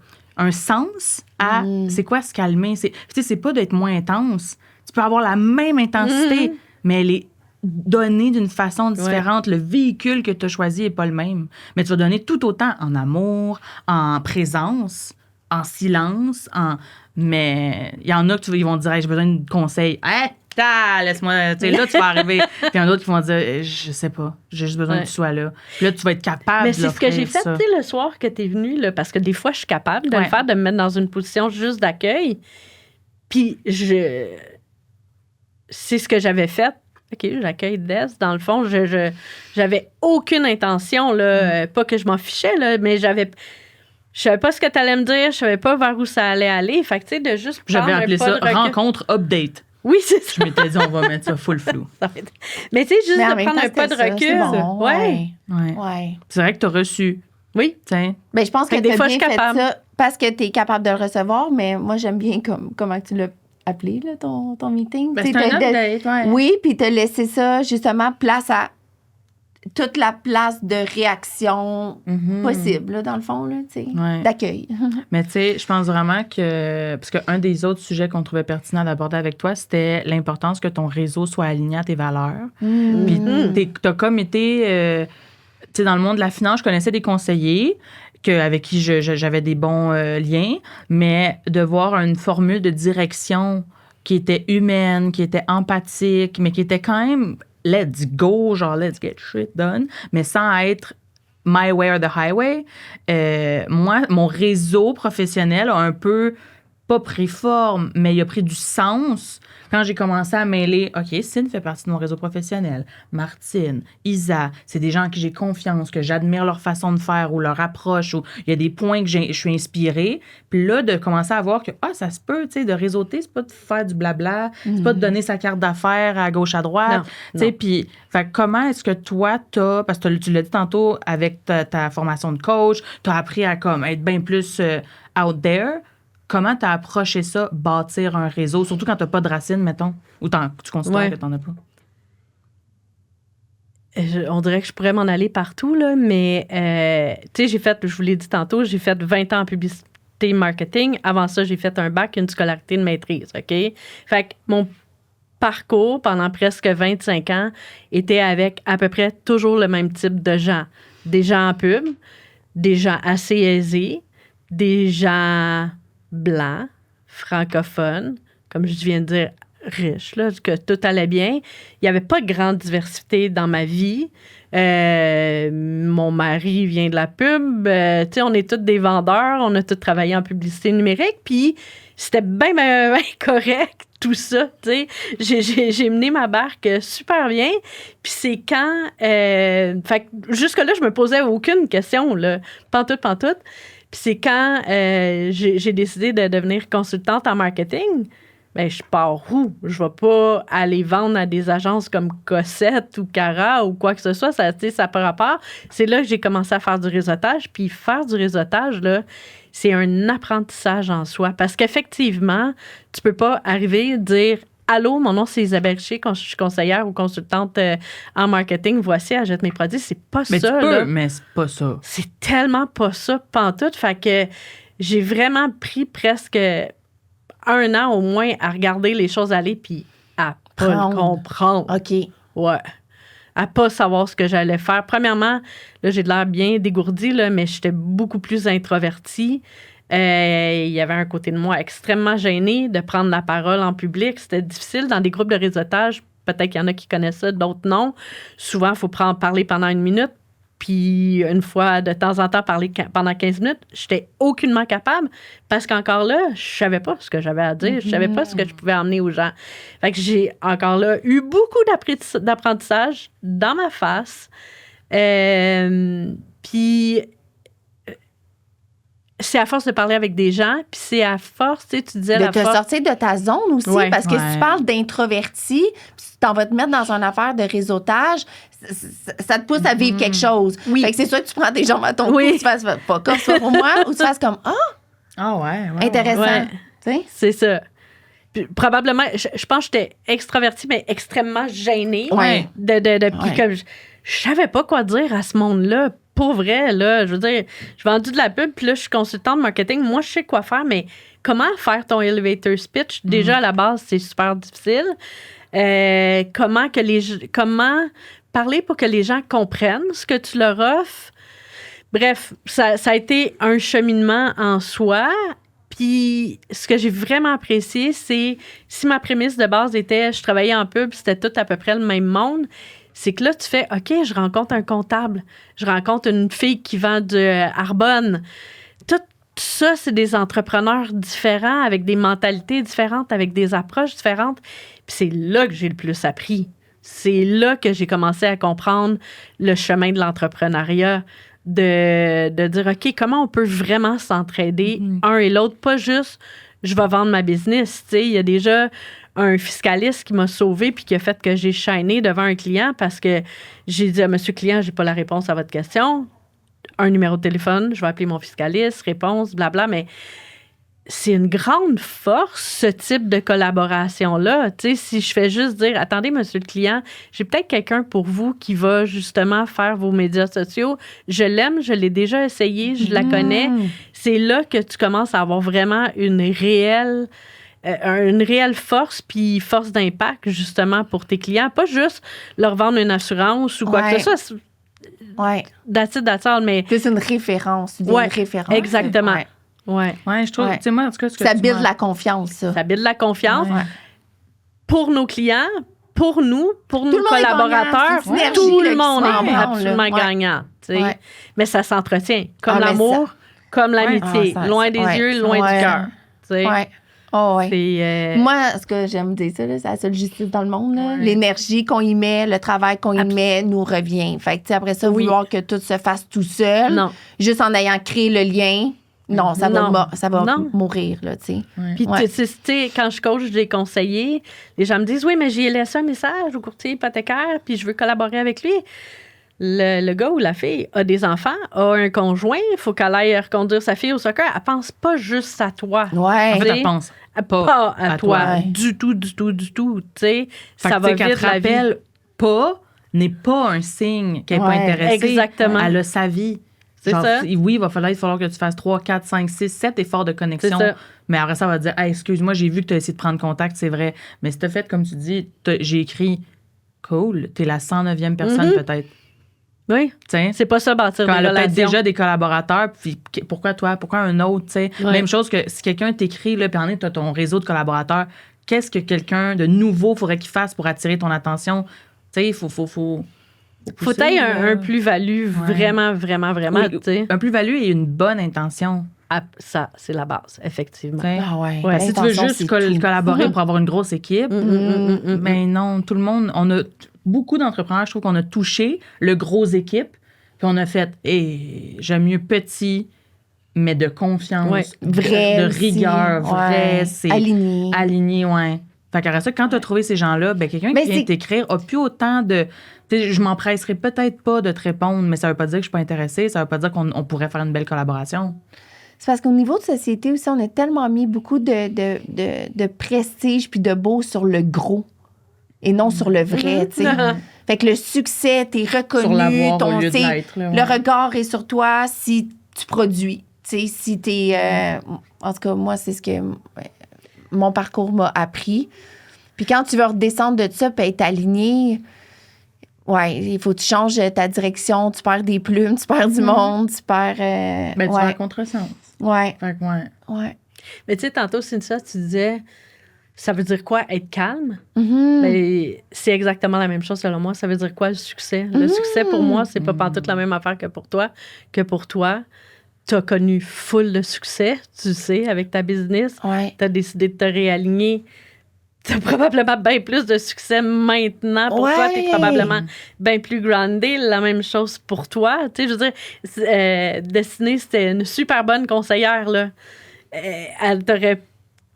sens à c'est quoi se calmer. Tu sais, c'est pas d'être moins intense. Tu peux avoir la même intensité, mais elle est donnée d'une façon différente. Le véhicule que tu as choisi n'est pas le même. Mais tu vas donner tout autant en amour, en présence, en silence, mais il y en a ils vont dire hey, j'ai besoin de conseils. Hey, laisse-moi, tu sais, là, tu vas arriver. Puis il y en a d'autres qui vont dire je sais pas, j'ai juste besoin que tu sois là. Puis là, tu vas être capable mais de c'est ce que j'ai fait, ça. Tu sais, le soir que tu es venu, là, parce que des fois, je suis capable de le faire, de me mettre dans une position juste d'accueil. Puis c'est ce que j'avais fait. OK, j'accueille Des. Dans le fond, j'avais aucune intention, là, pas que je m'en fichais, là, mais je savais pas ce que tu allais me dire, je savais pas vers où ça allait aller. Fait que, tu sais, de juste prendre J'avais appelé ça rencontre update. Oui, c'est ça. Je m'étais dit, on va mettre ça full flou. Mais tu sais, juste de prendre un pas de recul. Bon, ouais. C'est vrai que tu as reçu. Oui. Ben, je pense que des fois, je suis bien fait capable. ça parce que tu es capable de le recevoir, mais moi, j'aime bien comment tu l'as appelé, là, ton meeting. Ben, c'est un update, Oui, puis tu as laissé ça, justement, place à toute la place de réaction possible, là, dans le fond, là, tu sais, d'accueil. Mais tu sais, je pense vraiment que... Parce qu'un des autres sujets qu'on trouvait pertinent d'aborder avec toi, c'était l'importance que ton réseau soit aligné à tes valeurs. Puis t'as comme été... tu sais, dans le monde de la finance, je connaissais des conseillers avec qui j'avais des bons liens, mais de voir une formule de direction qui était humaine, qui était empathique, mais qui était quand même let's go, genre let's get shit done, mais sans être my way or the highway. Moi, mon réseau professionnel a un peu pas pris forme, mais il a pris du sens quand j'ai commencé à mêler, OK, Cyn fait partie de mon réseau professionnel, Martine, Isa, c'est des gens en qui j'ai confiance, que j'admire leur façon de faire ou leur approche, ou il y a des points que je suis inspirée. Puis là, de commencer à voir que, ça se peut, tu sais, de réseauter, c'est pas de faire du blabla, c'est pas de donner sa carte d'affaires à gauche, à droite. Tu sais, puis, comment est-ce que toi, parce que tu l'as dit tantôt avec ta formation de coach, tu as appris à comme être bien plus out there. Comment tu as approché ça, bâtir un réseau, surtout quand tu n'as pas de racines, mettons, ou tu considères que tu n'en as pas? On dirait que je pourrais m'en aller partout, là, mais tu sais, je vous l'ai dit tantôt, j'ai fait 20 ans en publicité marketing. Avant ça, j'ai fait un bac, une scolarité de maîtrise, OK? Fait que mon parcours, pendant presque 25 ans, était avec à peu près toujours le même type de gens. Des gens en pub, des gens assez aisés, des gens blancs, francophones, comme je viens de dire, riches, là, que tout allait bien. Il n'y avait pas de grande diversité dans ma vie. Mon mari vient de la pub. Tu sais, on est tous des vendeurs. On a tous travaillé en publicité numérique. Puis c'était bien correct, tout ça. Tu sais, j'ai mené ma barque super bien. Puis c'est quand... fait que jusque-là, je me posais aucune question, là. Pantoute. Puis c'est quand j'ai décidé de devenir consultante en marketing, ben je pars où? Je vais pas aller vendre à des agences comme Cossette ou Cara ou quoi que ce soit. Ça n'a pas rapport. C'est là que j'ai commencé à faire du réseautage. Puis faire du réseautage, là, c'est un apprentissage en soi. Parce qu'effectivement, tu peux pas arriver et dire « Allô, mon nom, c'est Isabelle Richer, je suis conseillère ou consultante en marketing. Voici, achète mes produits. » C'est pas Mais ça. tu peux, là. mais c'est pas ça. C'est tellement pas ça, pantoute. Fait que j'ai vraiment pris presque 1 an au moins à regarder les choses aller puis à pas le comprendre. OK. Ouais. À pas savoir ce que j'allais faire. Premièrement, là, j'ai de l'air bien dégourdie, là, mais j'étais beaucoup plus introvertie. Il y avait un côté de moi extrêmement gêné de prendre la parole en public. C'était difficile dans des groupes de réseautage. Peut-être qu'il y en a qui connaissent ça, d'autres non. Souvent, il faut parler pendant 1 minute. Puis une fois, de temps en temps, parler pendant 15 minutes, j'étais aucunement capable parce qu'encore là, je savais pas ce que j'avais à dire. Je savais pas ce que je pouvais emmener aux gens. Fait que j'ai encore là eu beaucoup d'apprentissage dans ma face. Puis c'est à force de parler avec des gens, puis c'est à force, tu disais... De te sortir de ta zone aussi, parce que si tu parles d'introverti, puis tu t'en vas te mettre dans une affaire de réseautage, ça te pousse à vivre quelque chose. Oui. Fait que c'est sûr que tu prends des gens à ton cou, tu fasses pas comme ça pour moi, ou tu fasses comme intéressant. Tu sais? C'est ça. Puis, probablement, je pense que j'étais extravertie, mais extrêmement gênée. Ouais. Puis comme je savais pas quoi dire à ce monde-là. Pour vrai, là, je veux dire, j'ai vendu de la pub, puis là, je suis consultante marketing. Moi, je sais quoi faire, mais comment faire ton elevator speech? Déjà, à la base, c'est super difficile. Comment parler pour que les gens comprennent ce que tu leur offres? Bref, ça a été un cheminement en soi. Puis, ce que j'ai vraiment apprécié, c'est si ma prémisse de base était je travaillais en pub, c'était tout à peu près le même monde. C'est que là, tu fais, OK, je rencontre un comptable, je rencontre une fille qui vend du Arbonne. Tout ça, c'est des entrepreneurs différents, avec des mentalités différentes, avec des approches différentes. Puis c'est là que j'ai le plus appris. C'est là que j'ai commencé à comprendre le chemin de l'entrepreneuriat, de dire, OK, comment on peut vraiment s'entraider un et l'autre, pas juste, je vais vendre ma business. Tu sais, il y a déjà un fiscaliste qui m'a sauvée puis qui a fait que j'ai shiné devant un client parce que j'ai dit à monsieur client, j'ai pas la réponse à votre question. Un numéro de téléphone, je vais appeler mon fiscaliste, réponse, blabla, mais c'est une grande force, ce type de collaboration-là. Tu sais, si je fais juste dire, attendez, monsieur le client, j'ai peut-être quelqu'un pour vous qui va justement faire vos médias sociaux. Je l'aime, je l'ai déjà essayé, je la connais. C'est là que tu commences à avoir vraiment une réelle force puis force d'impact, justement, pour tes clients. Pas juste leur vendre une assurance ou quoi que ce soit. That's all, mais... C'est une référence. Une référence. Exactement. Ouais, je trouve, tu sais, moi, en tout cas, ça build la confiance, ça. Ça build la confiance pour nos clients, pour nous, pour nos collaborateurs. Tout le monde est absolument gagnant. Mais ça s'entretient. Comme l'amour, comme l'amitié. Loin des yeux, loin du cœur. Moi, ce que j'aime dire, c'est la seule justice dans le monde. Là. L'énergie qu'on y met, le travail qu'on y met nous revient. Fait que, après ça, vouloir que tout se fasse tout seul, juste en ayant créé le lien, non, ça va mourir, là, tu sais. Puis, tu sais, quand je coach des conseillers, les gens me disent, oui, mais j'ai laissé un message au courtier hypothécaire, puis je veux collaborer avec lui. Le gars ou la fille a des enfants, a un conjoint, il faut qu'elle aille reconduire sa fille au soccer. Elle pense pas juste à toi. En fait, elle pense pas à toi. Du tout. Tu sais, ça va vite la vie. Pas n'est pas un signe qu'elle n'est pas intéressée. Exactement. Elle a sa vie. C'est ça. Oui, il va falloir que tu fasses 3, 4, 5, 6, 7 efforts de connexion. Mais après ça, elle va dire, hey, excuse-moi, j'ai vu que tu as essayé de prendre contact, c'est vrai. Mais si tu as fait, comme tu dis, j'ai écrit, cool, tu es la 109e personne peut-être. Oui. T'sais, c'est pas ça, bâtir des relations. Elle a peut-être déjà des collaborateurs, puis pourquoi toi? Pourquoi un autre? T'sais? Même chose que si quelqu'un t'écrit, là, puis tu as ton réseau de collaborateurs, qu'est-ce que quelqu'un de nouveau faudrait qu'il fasse pour attirer ton attention? Tu sais, il faut être un plus-value, vraiment. Oui, un plus-value et une bonne intention. Ça, c'est la base, effectivement. Si tu veux juste collaborer pour avoir une grosse équipe, mais non, tout le monde, on a beaucoup d'entrepreneurs, je trouve qu'on a touché le gros équipe, puis on a fait, j'aime mieux petit mais de confiance, Ouais. Vrai de aussi. rigueur, vrai, Ouais. c'est Aligné. aligné, ouais. Fait qu'après ça, quand tu as trouvé ces gens-là, ben quelqu'un Mais qui vient c'est- t'écrire a plus autant de... Tu sais, je m'empresserai peut-être pas de te répondre, mais ça veut pas dire que je suis pas intéressée, ça veut pas dire qu'on pourrait faire une belle collaboration. C'est parce qu'au niveau de société aussi, on a tellement mis beaucoup de prestige puis de beau sur le gros et non sur le vrai, tu sais. Fait que le succès, t'es reconnu, Sur l'avoir au lieu de tu sais, l'être, là, le ouais. regard est sur toi si tu produis. Tu sais, si t'es... en tout cas, moi, c'est ce que mon parcours m'a appris. Puis quand tu veux redescendre de ça puis être aligné, ouais, il faut que tu changes ta direction, tu perds des plumes, tu perds du monde, tu perds... Ben, tu vas à ouais, contresens. ouais, Fait que, ouais. ouais. Mais tu sais, tantôt, Cynthia, tu disais, ça veut dire quoi, être calme? Mhm. Ben, c'est exactement la même chose selon moi. Ça veut dire quoi, le succès? Le succès, pour moi, c'est pas pantoute la même affaire que pour toi. Que pour toi, tu as connu full de succès, tu sais, avec ta business. Ouais. Tu as décidé de te réaligner. Tu as probablement bien plus de succès maintenant pour toi. Tu es Ouais. probablement bien plus groundé. La même chose pour toi. Tu sais, je veux dire, Destinée, c'était une super bonne conseillère, là. Elle t'aurait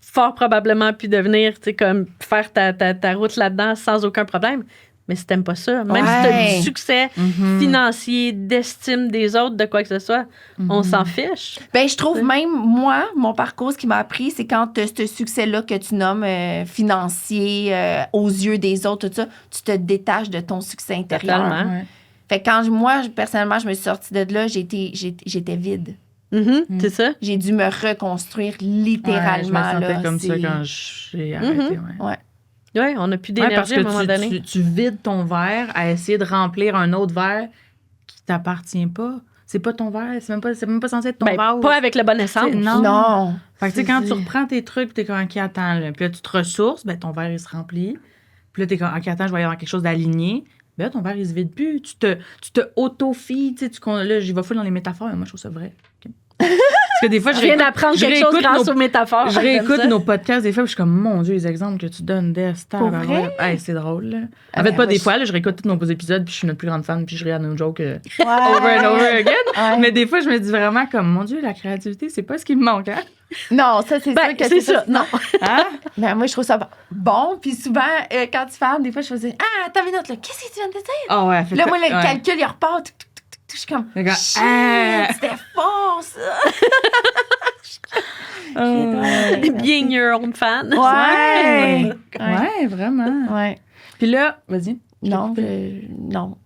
fort probablement pu devenir, tu sais, comme faire ta route là-dedans sans aucun problème. Mais si t'aimes pas ça, même si t'as Ouais. du succès financier, d'estime des autres, de quoi que ce soit, on s'en fiche. Ben, je trouve même, moi, mon parcours, ce qui m'a appris, c'est quand tu as ce succès-là que tu nommes financier aux yeux des autres, tout ça, tu te détaches de ton succès intérieur. Totalement. Ouais. Fait que quand moi, personnellement, je me suis sortie de là, j'étais vide. C'est ça? J'ai dû me reconstruire Ouais, je me littéralement. sentais là, comme ça c'est- quand j'ai arrêté, ouais. Ouais. Oui, on n'a plus Ouais, parce d'énergie que à un moment donné. tu vides ton verre à essayer de remplir un autre verre qui t'appartient pas. C'est pas ton verre, c'est même pas censé être ton Ben, vase. pas avec le bon essence. C'est- non. Non. Fait que tu sais, quand tu reprends tes trucs, t'es comme, OK, attends, là. Puis là, tu te ressources, ben ton verre, il se remplit. Puis là, t'es comme, OK, attends, je vais y avoir quelque chose d'aligné. Ben là, ton verre, il se vide plus. Tu te auto-fies, tu sais, là, j'y vais full dans les métaphores, mais moi, je trouve ça vrai. OK. Parce que des fois, Je viens d'apprendre quelque chose grâce aux métaphores. je J'aime réécoute ça. nos podcasts des fois, puis je suis comme, mon Dieu, les exemples que tu donnes, Des, Pour vrai? Hey, c'est drôle, là. Ah En fait, ben, pas moi, des je- fois, là, je réécoute tous nos épisodes, puis je suis notre plus grande fan, puis je ris à nos jokes Ouais. over and over again. Ouais. Mais des fois, je me dis vraiment comme, mon Dieu, la créativité, c'est pas ce qui me manque, hein? Non, ça, c'est Ben, sûr que c'est ça, non. Hein? Mais moi, je trouve ça bon. Puis souvent, quand tu parles, des fois, je faisais Ah, t'as une autre, là. Qu'est-ce que tu viens de dire? Ah ouais, fait Là, que- moi, le ouais. calcul, il repart. Tuc, tuc, tuc, tuc, tuc. Je suis comme Le gars, Shit, ah. c'était fort, ça. Being your own fan. Ouais. Ouais, vraiment. Ouais. Puis là, vas-y. Non, non.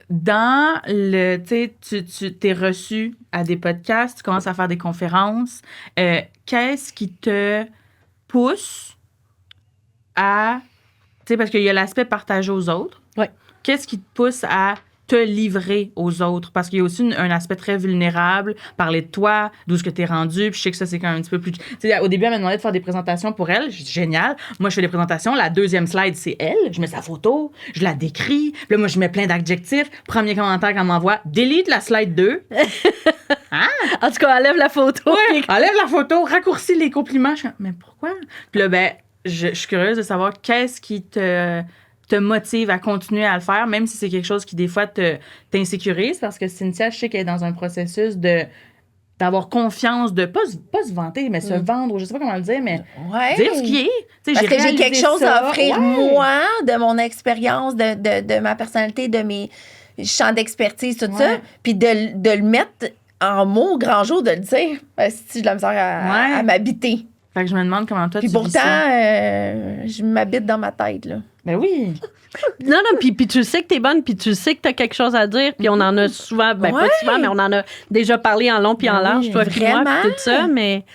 Dans le, tu sais, tu t'es reçu à des podcasts, tu commences à faire des conférences. Qu'est-ce qui te pousse à, tu sais, parce qu'il y a l'aspect partagé aux autres. Ouais. Qu'est-ce qui te pousse à te livrer aux autres? Parce qu'il y a aussi un aspect très vulnérable, parler de toi, d'où est-ce que t'es rendu, puis je sais que ça, c'est quand même un petit peu plus... Tu sais, au début, elle m'a demandé de faire des présentations pour elle. J'ai dit, génial. Moi, je fais des présentations. La deuxième slide, c'est elle. Je mets sa photo, je la décris. Puis là, moi, je mets plein d'adjectifs. Premier commentaire qu'elle m'envoie, delete la slide 2. En tout cas, elle lève la photo. Ouais, enlève la photo, raccourcis les compliments. Je suis comme, mais pourquoi? Puis là, ben, je suis curieuse de savoir qu'est-ce qui te motive à continuer à le faire, même si c'est quelque chose qui, des fois, t'insécurise, parce que Cynthia, je sais qu'elle est dans un processus d'avoir confiance, de pas se vanter, mais se vendre, ou je sais pas comment le dire, mais Ouais. dire ce qui est. Tu sais, Parce que j'ai réalisé quelque chose ça. à offrir, Ouais. moi, de mon expérience, de ma personnalité, de mes champs d'expertise, tout ça. Ouais. Puis de le mettre en mots au grand jour, de le dire. Si je la misère Ouais. à m'habiter. Fait que je me demande comment toi, Puis tu vis pourtant, ça. je m'habite dans ma tête, là. Ben oui. Non, puis tu sais que t'es bonne, puis tu sais que t'as quelque chose à dire, puis on en a souvent, ben Ouais. pas souvent, mais on en a déjà parlé en long puis en Ben large, oui, toi puis moi, vraiment. puis tout ça, mais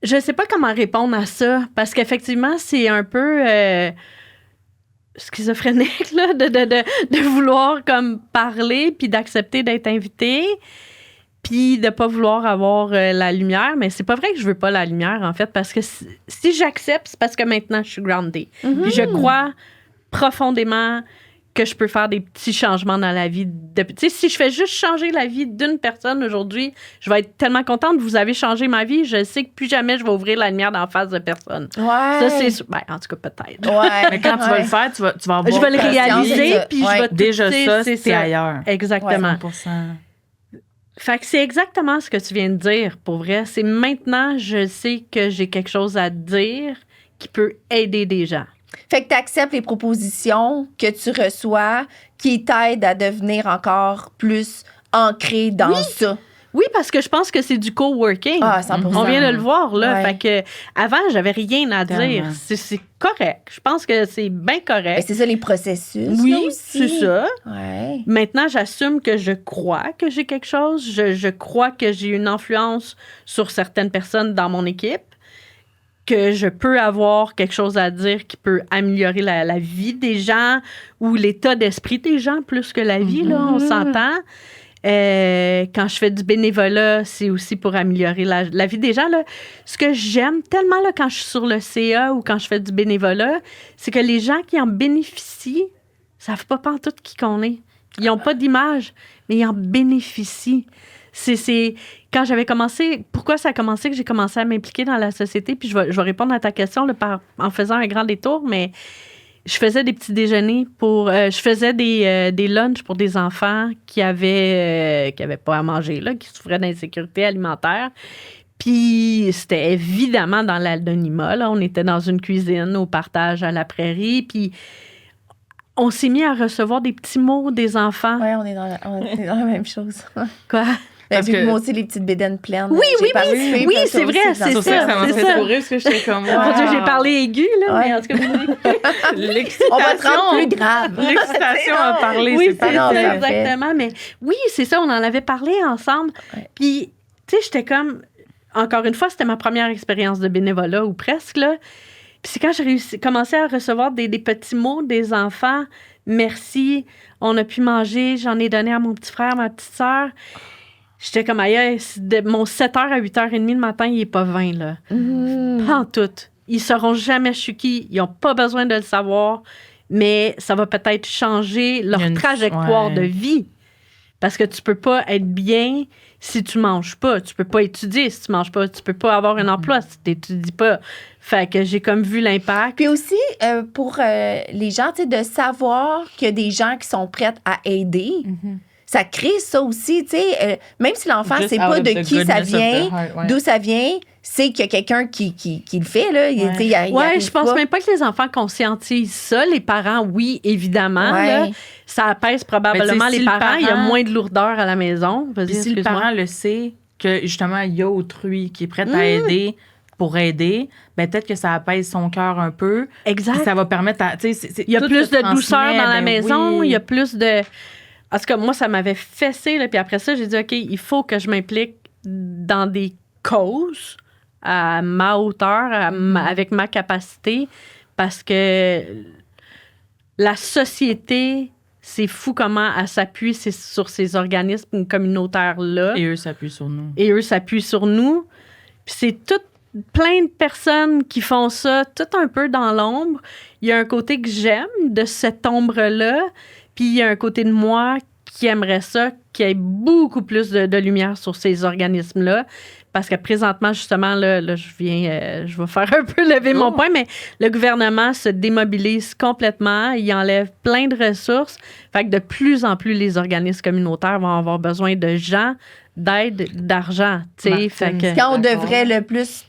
je sais pas comment répondre à ça, parce qu'effectivement, c'est un peu schizophrénique, là, de vouloir comme parler, puis d'accepter d'être invité, puis de pas vouloir avoir la lumière, mais c'est pas vrai que je veux pas la lumière, en fait, parce que si j'accepte, c'est parce que maintenant, je suis groundée. Puis je crois profondément que je peux faire des petits changements dans la vie. Tu sais, si je fais juste changer la vie d'une personne aujourd'hui, je vais être tellement contente. Vous avez changé ma vie. Je sais que plus jamais je vais ouvrir la lumière d'en face de personne. Ouais. Ça, c'est... Ben, en tout cas, peut-être. Ouais. Mais quand tu vas le faire, tu vas avoir... Je vais le conscience de réaliser, ça. puis je Ouais. vais tout Déjà tu sais, ça, c'est c'est ailleurs. Exactement. 100%. Fait que c'est exactement ce que tu viens de dire, pour vrai. C'est maintenant, je sais que j'ai quelque chose à dire qui peut aider des gens. Fait que tu acceptes les propositions que tu reçois qui t'aident à devenir encore plus ancré dans ça. Oui, parce que je pense que c'est du coworking. Ah, 100%. On vient de le voir, là. Ouais. Fait que avant, j'avais rien à dire. Tellement. C'est correct. Je pense que c'est bien Ben, correct. c'est ça les processus. là Oui, aussi. c'est ça. Ouais. Maintenant, j'assume que je crois que j'ai quelque chose. Je crois que j'ai une influence sur certaines personnes dans mon équipe, que je peux avoir quelque chose à dire qui peut améliorer la vie des gens ou l'état d'esprit des gens plus que la vie, là, on s'entend. Quand je fais du bénévolat, c'est aussi pour améliorer la vie des gens. Là. Ce que j'aime tellement là, quand je suis sur le CA ou quand je fais du bénévolat, c'est que les gens qui en bénéficient ne savent pas pantoute qui qu'on est. Ils n'ont pas d'image, mais ils en bénéficient. C'est quand j'avais commencé, pourquoi ça a commencé que j'ai commencé à m'impliquer dans la société, puis je vais répondre à ta question là, en faisant un grand détour, mais je faisais des petits déjeuners je faisais des lunchs pour des enfants qui avaient pas à manger, là, qui souffraient d'insécurité alimentaire. Puis c'était évidemment dans l'anonymat, là. On était dans une cuisine au partage à la prairie, puis on s'est mis à recevoir des petits mots des enfants. Ouais, on est dans la même chose. Quoi? Parce que- moi aussi, les petites bédaines pleines. Oui, j'ai oui, participé, oui, puis c'est toi vrai, aussi, dans c'est C'est ça. ça, ça m'a c'est fait ça. trop rire parce que j'étais comme. Mon Dieu, j'ai wow. parlé aigu, là, Ouais. mais en tout cas, On va te rendre plus grave. L'excitation à parler, oui, c'est c'est pas non, ça, parfait. exactement. Mais oui, c'est ça, on en avait parlé ensemble. Ouais. Puis, tu sais, j'étais comme... Encore une fois, c'était ma première expérience de bénévolat, ou presque, là. Puis c'est quand j'ai commencé à recevoir des petits mots des enfants. Merci, on a pu manger, j'en ai donné à mon petit frère, ma petite sœur. J'étais comme, aïe, mon 7h à 8h30 le matin, il n'est pas 20, là. Pas en tout. Ils ne sauront jamais je suis qui. Ils n'ont pas besoin de le savoir. Mais ça va peut-être changer leur Il y a trajectoire ouais. de vie. Parce que tu peux pas être bien si tu manges pas. Tu peux pas étudier si tu manges pas. Tu peux pas avoir un emploi si tu n'étudies pas. Fait que j'ai comme vu l'impact. Puis aussi, pour les gens, tu sais, de savoir qu'il y a des gens qui sont prêts à aider, ça crée ça aussi, tu sais. Même si l'enfant ne Just sait out pas of de the qui ça goodness of vient, the heart, ouais. d'où ça vient, c'est qu'il y a quelqu'un qui le fait, là. Tu sais, il Ouais, arrive je pense pas. même pas que les enfants conscientisent ça. Les parents, oui, évidemment. Ouais. Là, ça apaise probablement Mais tu sais, les si le parents. Il y a parent- moins de lourdeur à la maison. Vas-y, Puis si le excuse-moi. parent le sait, que justement, il y a autrui qui est prêt à aider pour aider, ben peut-être que ça apaise son cœur un peu. Exact. Puis ça va permettre à. Il y a plus de douceur dans la maison. Il y a plus de... En tout cas, moi, ça m'avait fessé. Là, puis après ça, j'ai dit, OK, il faut que je m'implique dans des causes à ma hauteur, avec ma capacité, parce que la société, c'est fou comment elle s'appuie sur ces organismes communautaires-là. Et eux s'appuient sur nous. Et eux s'appuient sur nous. Puis c'est plein de personnes qui font ça, tout un peu dans l'ombre. Il y a un côté que j'aime de cette ombre-là, puis il y a un côté de moi qui aimerait ça, qu'il y ait beaucoup plus de lumière sur ces organismes-là. Parce que présentement, justement, là je vais faire un peu lever mon point, mais le gouvernement se démobilise complètement. Il enlève plein de ressources. Fait que de plus en plus, les organismes communautaires vont avoir besoin de gens, d'aide, d'argent. Tu sais, Martine, fait que... Quand on D'accord. devrait le plus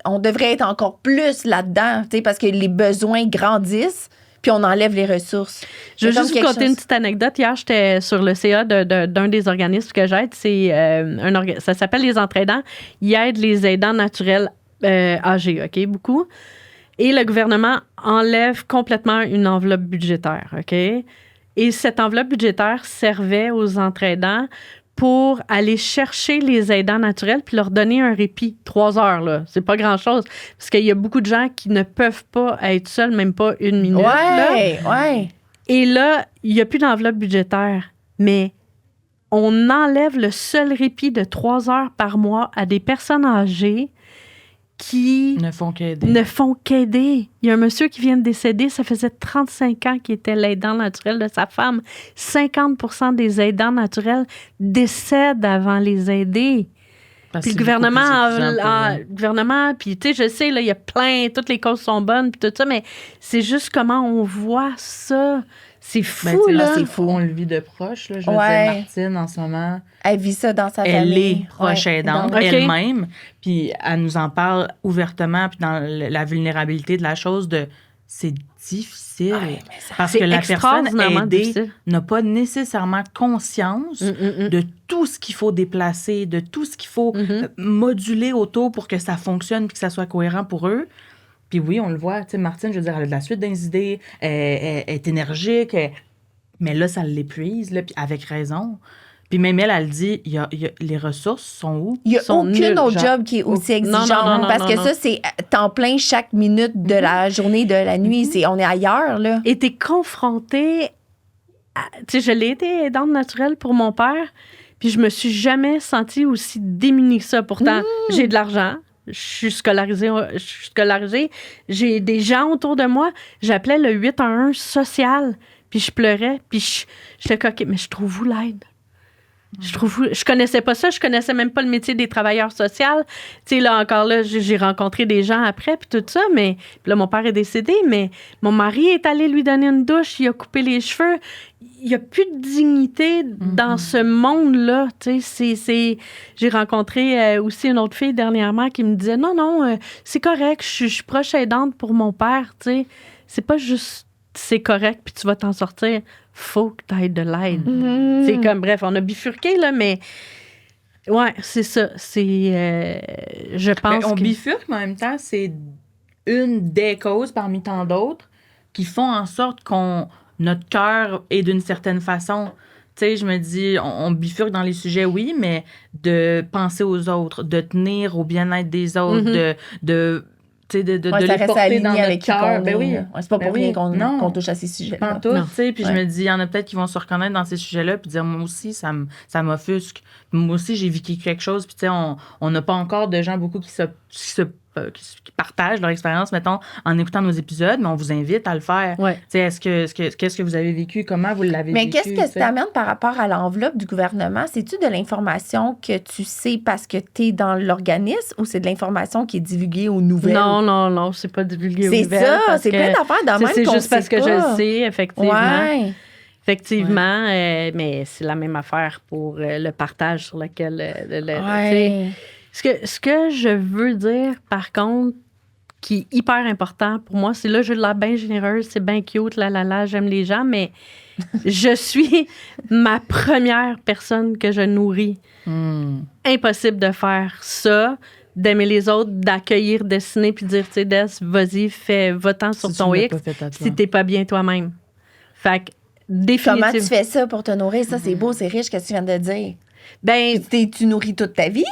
on devrait être encore plus là-dedans, tu sais, parce que les besoins grandissent, puis on enlève les ressources. Je veux C'est comme juste vous quelque conter une petite anecdote. Hier, j'étais sur le CA d'un des organismes que j'aide. C'est ça s'appelle Les Entraidants. Ils aident les aidants naturels âgés, OK, beaucoup. Et le gouvernement enlève complètement une enveloppe budgétaire, OK? Et cette enveloppe budgétaire servait aux entraidants pour aller chercher les aidants naturels puis leur donner un répit. 3 heures, là. C'est pas grand-chose. Parce qu'il y a beaucoup de gens qui ne peuvent pas être seuls, même pas une minute. là. Ouais. Et là, il n'y a plus d'enveloppe budgétaire. Mais on enlève le seul répit de 3 heures par mois à des personnes âgées qui Ne font qu'aider. ne font qu'aider. Il y a un monsieur qui vient de décéder, ça faisait 35 ans qu'il était l'aidant naturel de sa femme. 50% des aidants naturels décèdent avant les aider. Parce Puis que le c'est beaucoup gouvernement, plus épuisant pour eux. gouvernement, puis tu sais, je sais, là, il y a plein, toutes les causes sont bonnes, puis tout ça, mais c'est juste comment on voit ça. C'est fou, Ben, tu sais, là. c'est fou. On le vit de proche, là. Je veux Ouais. dire, Martine, en ce moment, Elle vit ça dans sa elle famille. est proche aidante Ok. elle-même, puis elle nous en parle ouvertement, puis dans la vulnérabilité de la chose, c'est difficile. Parce C'est que la personne extraordinairement aidée difficile. n'a pas nécessairement conscience de tout ce qu'il faut déplacer, de tout ce qu'il faut moduler autour pour que ça fonctionne puis que ça soit cohérent pour eux. Puis oui, on le voit, tu sais, Martine, je veux dire, elle a de la suite des idées, elle est énergique, mais là, ça l'épuise, là, puis avec raison. Puis même elle dit, les ressources sont où? Il n'y a sont aucune nuls, autre genre. job qui est aussi Non, non, exigeant. non, non, parce que non. ça, c'est temps plein chaque minute de la journée, de la nuit. On est ailleurs, là. Et t'es confrontée à... Tu sais, je l'ai été aidante naturelle pour mon père, puis je me suis jamais sentie aussi démunie que ça. Pourtant, j'ai de l'argent, je suis scolarisée, j'ai des gens autour de moi. J'appelais le 811 social, puis je pleurais, puis j'étais coquée. Mais je trouve où l'aide? Je connaissais pas ça, je connaissais même pas le métier des travailleurs sociaux. Tu sais, là, encore là, j'ai rencontré des gens après, puis tout ça, mais puis là, mon père est décédé, mais mon mari est allé lui donner une douche, il a coupé les cheveux. Il y a plus de dignité dans ce monde-là, tu sais, J'ai rencontré aussi une autre fille dernièrement qui me disait, non, c'est correct, je suis proche aidante pour mon père, tu sais. C'est pas juste, c'est correct, puis tu vas t'en sortir. Faut que tu aies de l'aide. C'est comme, bref, on a bifurqué, là, mais ouais, c'est ça. C'est, je pense On que... bifurque, mais en même temps, c'est une des causes parmi tant d'autres qui font en sorte notre cœur est d'une certaine façon. Tu sais, je me dis, on bifurque dans les sujets, oui, mais de penser aux autres, de tenir au bien-être des autres, de les ça reste porter aligné dans avec notre qui cœur. qu'on Ben est, oui. là. Ouais, c'est pas pour Ben rien oui. Non. qu'on touche à ces sujets-là. Pantoute, tu sais. Puis je Ouais. me dis, il y en a peut-être qui vont se reconnaître dans ces sujets-là puis dire, moi aussi, ça m'offusque. Moi aussi, j'ai vécu quelque chose. Puis tu sais, on n'a pas encore de gens beaucoup qui partagent leur expérience, mettons, en écoutant nos épisodes, mais on vous invite à le faire. Ouais. Tu sais, qu'est-ce que vous avez vécu? Comment vous l'avez Mais vécu? qu'est-ce que tu ça sais? t'amène par rapport à l'enveloppe du gouvernement? C'est-tu de l'information que tu sais parce que tu es dans l'organisme ou c'est de l'information qui est divulguée aux nouvelles? Non, c'est pas divulgué aux C'est nouvelles. ça, parce c'est que plein d'affaires de même c'est qu'on juste parce sait que je pas. le sais, effectivement. Ouais. Effectivement, mais c'est la même affaire pour le partage sur lequel... Ouais. Ce que je veux dire, par contre, qui est hyper important pour moi, c'est là, je veux de l'air bien généreuse, c'est bien cute, j'aime les gens, mais je suis ma première personne que je nourris. Impossible de faire ça, d'aimer les autres, d'accueillir, dessiner, puis dire, tu sais, Des, vas-y, va-t'en sur Si ton tu l'as X, pas fait à toi. si t'es pas bien toi-même. Fait que, Comment définitivement... tu fais ça pour te nourrir? Ça, c'est beau, c'est riche, qu'est-ce que tu viens de dire? Ben, Tu nourris toute ta vie?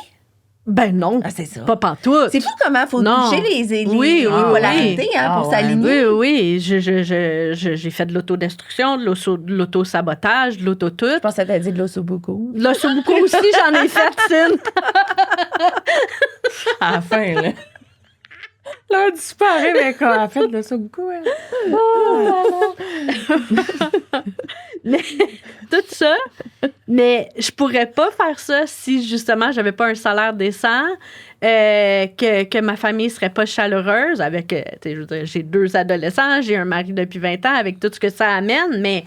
ben non, Ah, c'est ça. pas pantoute. C'est fou comment il faut Non. toucher les Oui, polarités hein, pour s'aligner. Oui, j'ai fait de l'autodestruction, de l'auto-sabotage, de l'auto-tout. Je pense que t'as dit de l'ossobuco. L'ossobuco aussi, j'en ai fait, Cine. À la fin, là. L'heure disparaît, mais quand elle a fait de ça beaucoup, hein. Tout ça. Mais je pourrais pas faire ça si, justement, j'avais pas un salaire décent, que ma famille serait pas chaleureuse avec, tu sais, je veux dire, j'ai 2 adolescents, j'ai un mari depuis 20 ans avec tout ce que ça amène, mais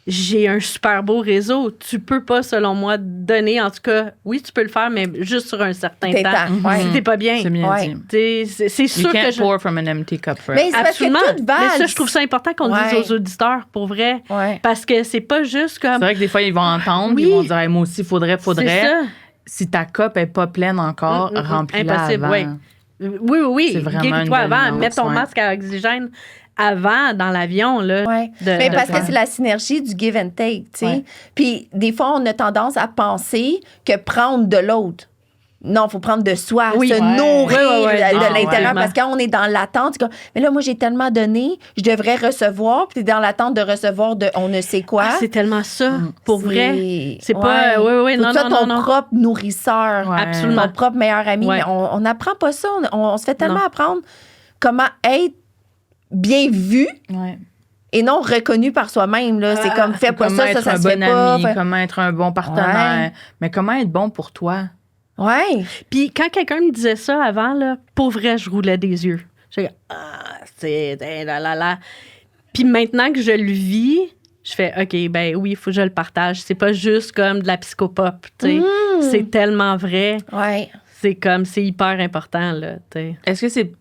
j'ai un super beau réseau. Tu peux pas, selon moi, donner, en tout cas, oui, tu peux le faire, mais juste sur un certain temps. Ouais. Si t'es pas bien. C'est bien Ouais. dit. C'est You sûr que can't je... pour from an empty cup first. Mais c'est parce que Absolument. tout Mais valse. ça, je trouve ça important qu'on Ouais. dise aux auditeurs, pour vrai. Ouais. Parce que c'est pas juste comme... C'est vrai que des fois, ils vont entendre, puis Oui. ils vont dire, hey, moi aussi, faudrait. C'est ça. Si ta coupe n'est pas pleine encore, remplis-la Impossible, avant. Oui. C'est vraiment Guéris-toi une belle avant. nuance, Mets ton ouais. masque à oxygène avant dans l'avion. Là, Ouais. Mais parce que c'est la synergie du give and take, tu sais. Ouais. Puis des fois, on a tendance à penser que prendre de l'autre. Non, il faut prendre de soi, Oui. se Ouais. nourrir Ouais. de Ah, l'intérieur. ouais. Parce que quand on est dans l'attente, c'est comme, mais là, moi, j'ai tellement donné, je devrais recevoir. Puis t'es dans l'attente de recevoir de on ne sait quoi. Ah, c'est tellement ça, pour vrai. C'est pas... Ouais. non, Faut que tu sois non. ton propre nourrisseur. Ouais. Absolument. Ton propre meilleur ami. Ouais. Mais on n'apprend pas ça. On se fait tellement Non. apprendre comment être bien vu Ouais. et non reconnu par soi-même. Là. C'est comme, fais pas Comment ça, être ça un se bon fait pas. ami, comment être un bon partenaire. Mais comment être bon pour toi? Ouais. Puis quand quelqu'un me disait ça avant, là, pour vrai, je roulais des yeux. J'étais comme, c'est... Puis maintenant que je le vis, je fais OK, ben oui, il faut que je le partage. C'est pas juste comme de la psychopop, tu sais. C'est tellement vrai. Ouais. C'est hyper important, là, tu sais. Est-ce que c'est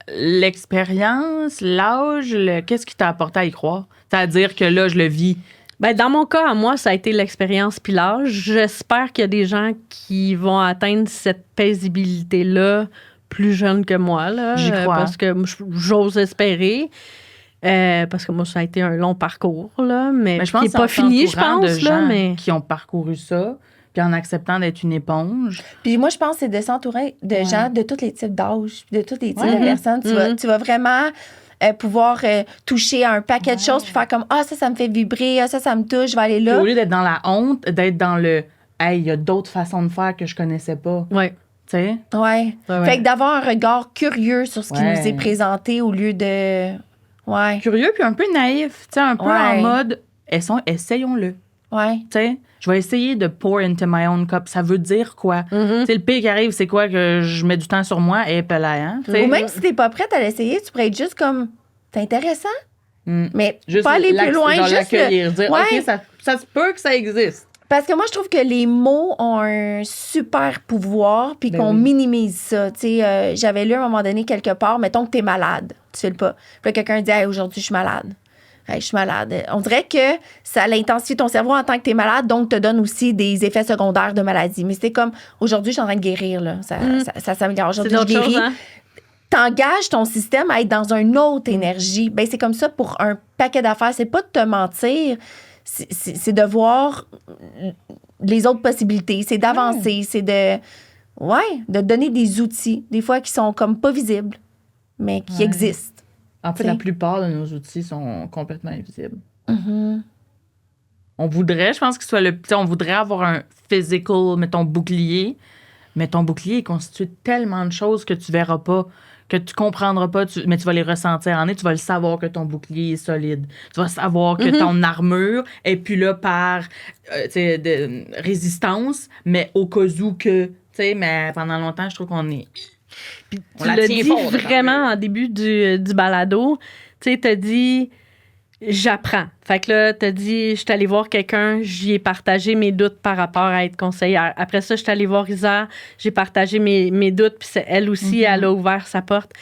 l'expérience, l'âge, qu'est-ce qui t'a apporté à y croire? C'est-à-dire que là, je le vis. Ben, dans mon cas, à moi, ça a été l'expérience puis l'âge. J'espère qu'il y a des gens qui vont atteindre cette paisibilité-là plus jeunes que moi, là. J'y crois. Parce que j'ose espérer. Parce que moi, ça a été un long parcours, là, mais je pense qui n'est pas fini, je pense. de Là, gens mais... qui ont parcouru ça, puis en acceptant d'être une éponge. Puis moi, je pense que c'est de s'entourer de gens de tous les types d'âge, de tous les types de personnes. Tu vas vraiment pouvoir toucher à un paquet de choses puis faire comme « Ah, ça me fait vibrer. Ah, ça me touche. Je vais aller Puis là. » au lieu d'être dans la honte, d'être dans le « Hey, il y a d'autres façons de faire que je connaissais pas. » Oui. Tu sais? Ouais. Ouais. Fait que d'avoir un regard curieux sur ce qui Ouais. nous est présenté au lieu de... Ouais. Curieux puis un peu naïf. Tu sais, un peu en mode « Essayons-le. » Ouais. Tu sais? Je vais essayer de pour into my own cup. Ça veut dire quoi? Tu sais, le pire qui arrive, c'est quoi? Que je mets du temps sur moi et hein? Ou même si t'es pas prête à l'essayer, tu pourrais être juste comme... C'est intéressant. Mais Juste pas aller plus loin. genre Juste l'accueillir, dire Ouais. OK, ça se peut que ça existe. Parce que moi, je trouve que les mots ont un super pouvoir, puis qu'on minimise ça. Tu sais, j'avais lu à un moment donné quelque part, mettons que t'es malade, tu fais le pas. Puis là, quelqu'un dit hey, « aujourd'hui, je suis malade. » Hey, je suis malade. On dirait que ça intensifie ton cerveau en tant que t'es malade, donc te donne aussi des effets secondaires de maladie. Mais c'est comme, aujourd'hui, je suis en train de guérir, là. Ça s'améliore. Aujourd'hui, je guéris. Chose, hein? T'engages ton système à être dans une autre énergie. Ben, c'est comme ça pour un paquet d'affaires. C'est pas de te mentir, c'est de voir les autres possibilités, c'est d'avancer, c'est de donner des outils, des fois qui sont comme pas visibles, mais qui existent. En fait, T'sais. la plupart de nos outils sont complètement invisibles. On voudrait, je pense qu'il soit on voudrait avoir un physical, mettons, bouclier, mais ton bouclier est constitué de tellement de choses que tu verras pas, que tu comprendras pas, mais tu vas les ressentir en tu vas le savoir que ton bouclier est solide. Tu vas savoir que ton armure est plus là par de résistance, mais au cas où que, mais pendant longtemps, je trouve qu'on est... Puis tu l'as dit vraiment en début du balado. Tu sais, t'as dit j'apprends. Fait que là, t'as dit je suis allée voir quelqu'un, j'y ai partagé mes doutes par rapport à être conseillère. Après ça, je suis allée voir Isa, j'ai partagé mes doutes, puis elle aussi, elle a ouvert sa porte.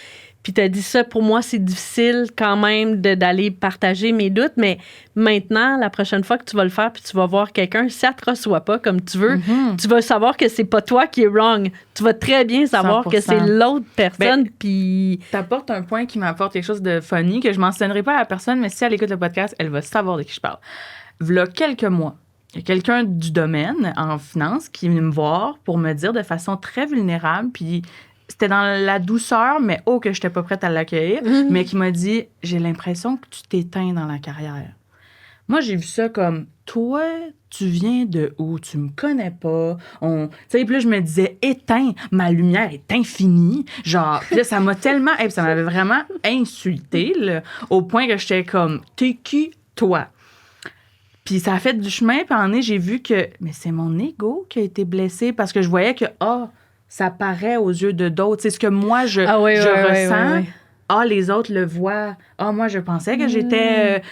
Puis t'as dit ça, pour moi, c'est difficile quand même d'aller partager mes doutes, mais maintenant, la prochaine fois que tu vas le faire puis tu vas voir quelqu'un, si ça te reçoit pas comme tu veux, tu vas savoir que c'est pas toi qui est wrong. Tu vas très bien savoir 100%. que c'est l'autre personne, puis... T'apportes un point qui m'apporte quelque chose de funny, que je mentionnerai pas à la personne, mais si elle écoute le podcast, elle va savoir de qui je parle. V'là quelques mois, il y a quelqu'un du domaine en finance qui est venu me voir pour me dire de façon très vulnérable, puis... C'était dans la douceur, mais que je n'étais pas prête à l'accueillir, mais qui m'a dit « J'ai l'impression que tu t'éteins dans la carrière. » Moi, j'ai vu ça comme « Toi, tu viens de où? Tu me connais pas. » Tu sais, puis là, je me disais « Éteins, ma lumière est infinie. » Genre, puis là, ça m'a tellement... ça m'avait vraiment insultée, là, au point que j'étais comme « T'es qui, toi? » Puis ça a fait du chemin, puis en année, j'ai vu que mais c'est mon ego qui a été blessé parce que je voyais que ça paraît aux yeux de d'autres. C'est ce que moi, je ressens. Les autres le voient. Moi, je pensais que j'étais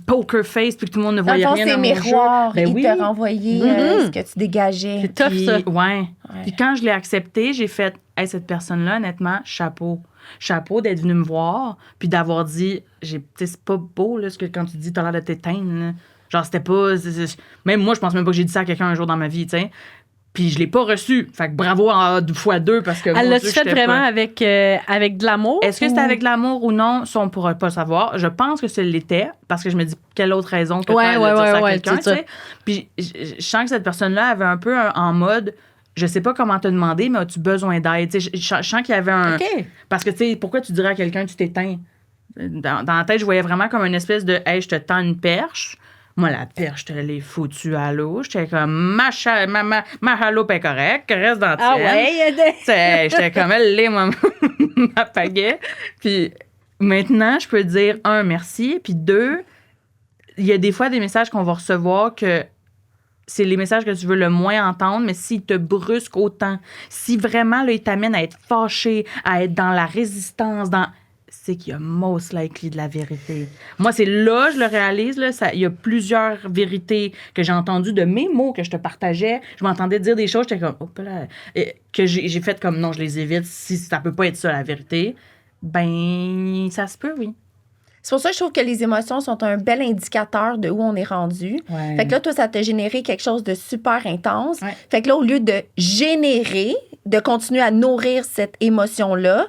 poker face puis que tout le monde ne voyait rien dans mon jeu. C'est miroir. Ben Ils te renvoyaient ce que tu dégageais. C'est tough, ça. Ouais. Puis quand je l'ai accepté, j'ai fait cette personne-là, honnêtement, chapeau. Chapeau d'être venue me voir puis d'avoir dit, c'est pas beau, là, ce que quand tu dis, t'as l'air de t'éteindre. Là. Genre, c'était pas... Même moi, je pense même pas que j'ai dit ça à quelqu'un un jour dans ma vie, tu sais. Puis je l'ai pas reçu. Fait que bravo en 2x2 parce que... Elle l'a-tu fait vraiment avec de l'amour? Est-ce que c'était avec de l'amour ou non? Ça, on pourra pas savoir. Je pense que ça l'était parce que je me dis quelle autre raison que t'as de dire ça à quelqu'un, tu sais. Puis je sens que cette personne-là avait un peu en mode... Je sais pas comment te demander, mais as-tu besoin d'aide? Je sens qu'il y avait un... OK. Parce que, tu sais, pourquoi tu dirais à quelqu'un tu t'éteins? Dans la tête, je voyais vraiment comme une espèce de « Hey, je te tends une perche. » Moi, la perche, je te l'ai foutue à l'eau. J'étais comme, ma chaloupe est correcte, reste dans la tienne. Ah ouais? J'étais comme, elle l'est, ma pagaie. Puis maintenant, je peux dire, 1, merci. Puis 2, il y a des fois des messages qu'on va recevoir que c'est les messages que tu veux le moins entendre, mais s'ils te brusquent autant, si vraiment, là, ils t'amènent à être fâché, à être dans la résistance, sais qu'il y a most likely de la vérité. Moi, c'est là, je le réalise, là, il y a plusieurs vérités que j'ai entendues de mes mots que je te partageais. Je m'entendais dire des choses, j'étais comme, oh là, que j'ai fait comme, non, je les évite. Si ça peut pas être ça, la vérité, ben, ça se peut, oui. C'est pour ça que je trouve que les émotions sont un bel indicateur de où on est rendu. Ouais. Fait que là, toi, ça t'a généré quelque chose de super intense. Ouais. Fait que là, au lieu de générer, de continuer à nourrir cette émotion-là,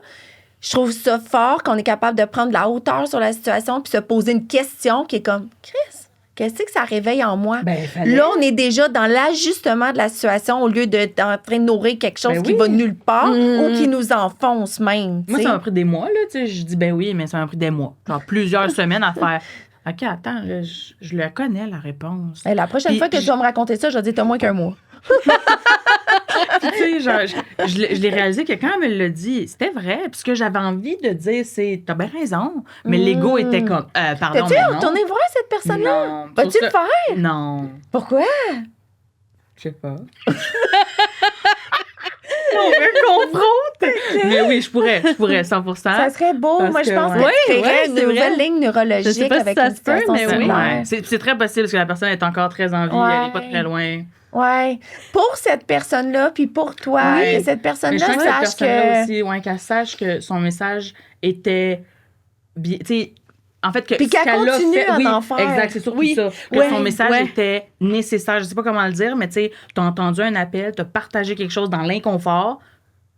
je trouve ça fort qu'on est capable de prendre de la hauteur sur la situation puis se poser une question qui est comme, Chris, qu'est-ce que ça réveille en moi? Ben, fallait. Là, on est déjà dans l'ajustement de la situation au lieu d'être en train de nourrir quelque chose Ben qui oui. va nulle part ou qui nous enfonce même. Moi, t'sais. ça m'a pris des mois, là, tu sais. Je dis, ben oui, mais ça m'a pris des mois. Genre plusieurs semaines à faire. OK, attends, là, je le connais, la réponse. Hey, la prochaine Puis, fois que tu vas me raconter ça, je vais dire, t'as moins qu'un mois. Puis, tu sais, genre, je l'ai réalisé que quand elle me l'a dit, c'était vrai. Puis ce que j'avais envie de dire, c'est, t'as bien raison. Mais l'ego était comme, pardon, T'as-tu mais non. retourné voir cette personne-là? Non. Vas-tu Pour le ça- faire? Non. Pourquoi? Je sais pas. On me confronte. Mais oui, je pourrais 100%. Ça serait beau. Parce Moi, je que, pense ouais. que Ouais, tu créerais ouais, une c'est nouvelle vrai. ligne Je sais neurologique pas si avec ça une se peut, situation mais oui. similaire. Ouais. C'est très possible parce que la personne est encore très en vie. Ouais. Elle n'est pas très loin. Ouais. Pour cette personne-là, puis pour toi, Oui. que cette Mais je personne-là pense que cette sache personne-là que... aussi, ouais, qu'elle sache que son message était bien. Tu sais, en fait, que Puis ce qu'elle qu'elle a continue fait, à oui, en faire. exact, c'est surtout Oui. ça. Que Ouais, son message ouais. était nécessaire. Je sais pas comment le dire, mais tu sais, t'as entendu un appel, t'as partagé quelque chose dans l'inconfort.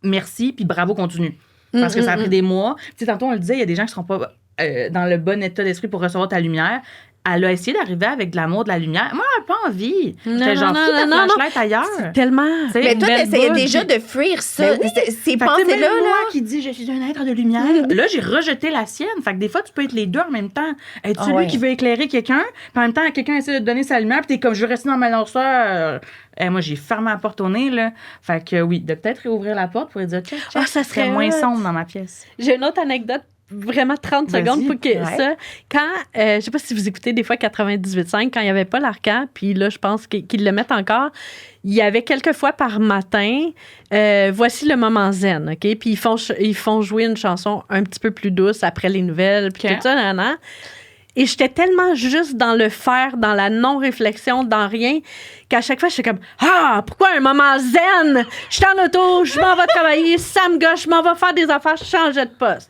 Merci, puis bravo, continue. Parce que ça a pris des mois. Tu sais, tantôt, on le disait, il y a des gens qui seront pas dans le bon état d'esprit pour recevoir ta lumière. Elle a essayé d'arriver avec de l'amour, de la lumière. Moi, elle n'a pas envie. J'étais genre, fous ta flashlight ailleurs. Tellement. Tu sais, Mais une toi, belle t'essayais boule, déjà puis- de fuir ça. Ben oui. Ces Fait que, tu sais, pensées-là, même moi là. qui dis je suis un être de lumière, là, j'ai rejeté la sienne. Fait que des fois, tu peux être les deux en même temps. Être Ah celui ouais. qui veut éclairer quelqu'un, puis en même temps, quelqu'un essaie de te donner sa lumière, puis t'es comme, je veux rester dans ma noirceur. Moi, j'ai fermé la porte au nez, là. Fait que oui, de peut-être réouvrir la porte pour lui dire, check, check, Ah, ça serait moins hot. sombre dans ma pièce. J'ai une autre anecdote, vraiment 30 Vas-y. secondes pour que Ouais. ça. Quand, je sais pas si vous écoutez des fois 98.5, quand il n'y avait pas l'Arcan, puis là, je pense qu'ils le mettent encore, il y avait quelques fois par matin, voici le moment zen, OK? Puis ils font jouer une chanson un petit peu plus douce après les nouvelles, puis OK. tout ça, nan. Et j'étais tellement juste dans le faire, dans la non-réflexion, dans rien, qu'à chaque fois, j'étais comme « Ah, pourquoi un moment zen? Je suis en auto, je m'en vais travailler, ça me gâche, je m'en vais faire des affaires, je changeais de poste. »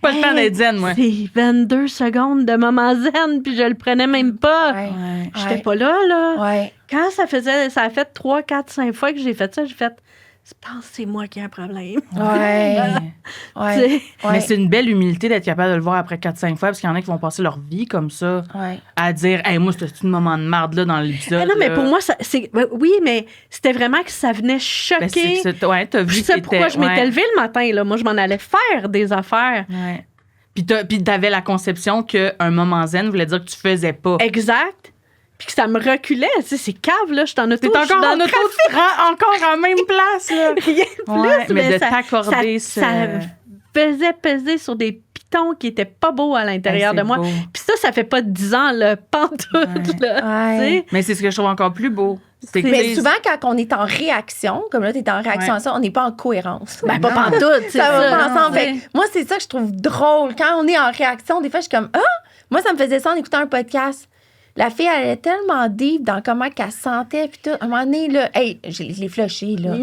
Pas le temps d'être zen, moi. C'est 22 secondes de moment zen, puis je le prenais même pas. Ouais. Ouais. J'étais Ouais. pas là. Ouais. Quand ça a fait 3, 4, 5 fois que j'ai fait ça, j'ai fait « Je pense que c'est moi qui ai un problème. Ouais. Tu Ouais. sais? Ouais. Mais c'est une belle humilité d'être capable de le voir après 4-5 fois, parce qu'il y en a qui vont passer leur vie comme ça, Ouais. à dire, hey, moi, c'était un moment de marde là dans l'épisode. Ah non, mais là. pour moi, oui, mais c'était vraiment que ça venait choquer. Ben, ouais, t'as vu Je que sais pourquoi je m'étais ouais. levée le matin. Là. Moi, je m'en allais faire des affaires. Ouais. Puis t'avais la conception qu'un moment zen voulait dire que tu faisais pas. Exact. Puis que ça me reculait. Tu sais, c'est cave, là. Je suis en auto. T'es je suis encore dans en le auto, tu te rends encore en même place, là. Rien de plus, Ouais, mais de ça- t'accorder ça faisait peser sur des pitons qui étaient pas beaux à l'intérieur de moi. Puis ça fait pas 10 ans, là, pantoute, là. Ouais. Tu sais? Mais c'est ce que je trouve encore plus beau. C'est que Mais t'es- souvent, quand on est en réaction, comme là, tu es en réaction Ouais. à ça, on n'est pas en cohérence. Ben, pas pantoute, c'est Ça va ça. pas ensemble. Non, Fait que moi, c'est ça que je trouve drôle. Quand on est en réaction, des fois, je suis comme, ah! Moi, ça me faisait ça en écoutant un podcast. La fille, elle est tellement deep dans comment qu'elle se sentait. Puis tout. À un moment donné, là, hey, je l'ai flushé, là.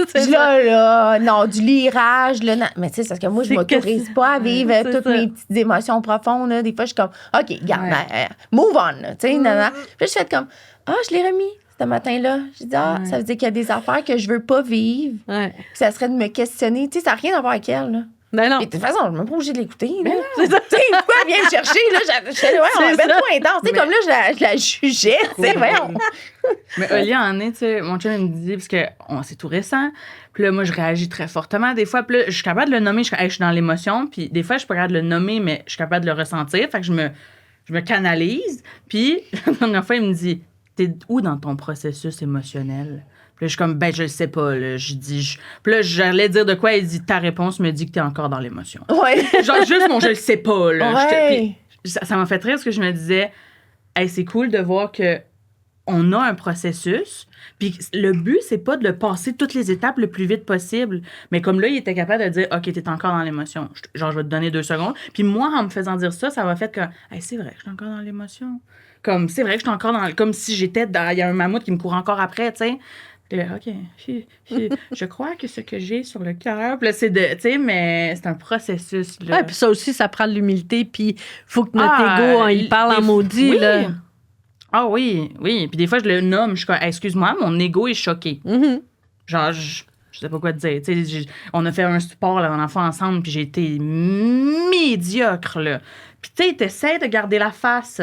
C'est Je là, non, du lirage, là. Non. Mais tu sais, c'est parce que moi, je C'est m'autorise que- pas à vivre c'est toutes ça. mes petites émotions profondes, là. Des fois, je suis comme, OK, garde, Ouais. move on, là. Tu sais, nanana. Puis je fais comme, ah, je l'ai remis ce matin-là. Je dis, ah, ça veut dire qu'il y a des affaires que je veux pas vivre. Ouais. Puis ça serait de me questionner. Tu sais, ça n'a rien à voir avec elle, là. Ben non. Et de toute façon, je suis même pas obligée de l'écouter. là. C'est ça. Tu sais, pourquoi elle vient me chercher, là? J'étais là, ouais, on C'est va mettre ça. pas intense. Tu sais, comme là, je la jugeais. Tu sais, voyons. Mais Oli en est, tu sais, mon chum, il me dit, parce que c'est tout récent, puis là, moi, je réagis très fortement des fois, puis là, je suis capable de le nommer, je suis dans l'émotion, puis des fois, je suis pas capable de le nommer, mais je suis capable de le ressentir, fait que je me canalise, puis la dernière fois, il me dit, t'es où dans ton processus émotionnel? Puis là, je suis comme, ben, je le sais pas, là, puis là, j'allais dire de quoi, il dit, ta réponse me dit que t'es encore dans l'émotion. Ouais. Genre, juste mon je le sais pas, là. Ouais. Puis ça m'a fait rire parce que je me disais, hey, c'est cool de voir que on a un processus, puis le but, c'est pas de le passer toutes les étapes le plus vite possible. Mais comme là, il était capable de dire, OK, t'es encore dans l'émotion. Genre, je vais te donner 2 secondes. Puis moi, en me faisant dire ça m'a fait que, hey, c'est vrai que je suis encore dans l'émotion. Comme, c'est vrai que je suis encore dans... Comme si j'étais dans... Il y a un mammouth qui me court encore après, tu sais. Puis là, OK, je crois que ce que j'ai sur le cœur, puis là, c'est de... Tu sais, mais c'est un processus, là. Ouais, puis ça aussi, ça prend de l'humilité, puis faut que notre ego, il parle en maudit, oui. là. Ah oui. Puis des fois, je le nomme, je suis comme, excuse-moi, mon ego est choqué. Mm-hmm. Genre, je sais pas quoi te dire. Tu sais, on a fait un sport, là, mon enfant, ensemble, puis j'ai été médiocre, là. Puis tu sais, t'essaies de garder la face.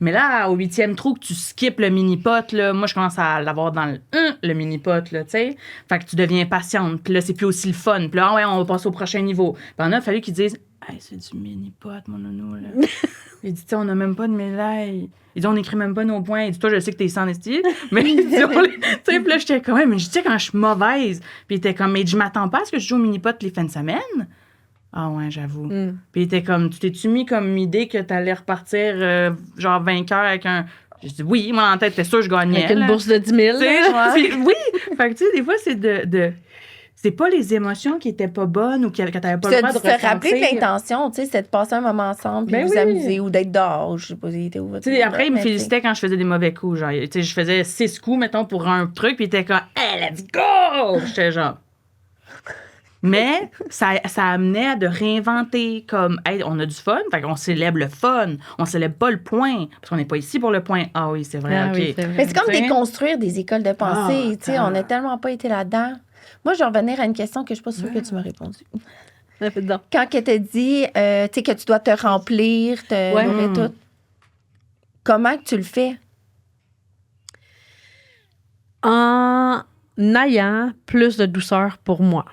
Mais là, au 8e trou, que tu skippes le mini-pot, là, moi, je commence à l'avoir dans le mini-pot, là, tu sais. Fait que tu deviens patiente. Puis là, c'est plus aussi le fun. Puis là, ah ouais, on va passer au prochain niveau. Puis on a fallu qu'ils disent, hey, c'est du mini-pot, mon nounou, là. Il dit, on n'a même pas de médaille. Il dit, on n'écrit même pas nos points. Il dit, toi, je sais que t'es sans esti. Mais il dit, tu sais, puis là, j'étais quand même, mais je dis, quand je suis mauvaise. Puis il était comme, mais je m'attends pas à ce que je joue au mini-pot les fins de semaine. Ah ouais, j'avoue. Puis il était comme, tu t'es-tu mis comme idée que t'allais repartir, genre, vainqueur avec un... Je dis, oui, moi, en tête, t'es sûr que je gagnais. Avec une bourse de 10 000. Oui. Fait que, tu sais, des fois, c'est de c'est pas les émotions qui étaient pas bonnes ou que t'avais pas le droit de ressentir. te rappeler que l'intention, tu sais, c'est de passer un moment ensemble, puis de vous amuser, ou d'être dehors, je sais pas, il était où votre... Tu sais, après, il me félicitait quand je faisais des mauvais coups, genre, tu sais, je faisais 6 coups, mettons, pour un truc, puis il était comme, hey, let's go! J'étais genre... Mais ça amenait à de réinventer, comme, hey, on a du fun, fait qu'on célèbre le fun, on célèbre pas le point, parce qu'on n'est pas ici pour le point. Ah oui, c'est vrai, OK. Oui, c'est vrai. Mais c'est comme T'sais? déconstruire des écoles de pensée, tu sais, on n'a tellement pas été là-dedans. Moi, je vais revenir à une question que je suis pas sûre que tu m'as répondu. Quand que t'as dit, tu sais, que tu dois te remplir, nourrir tout, comment que tu le fais? En ayant plus de douceur pour moi.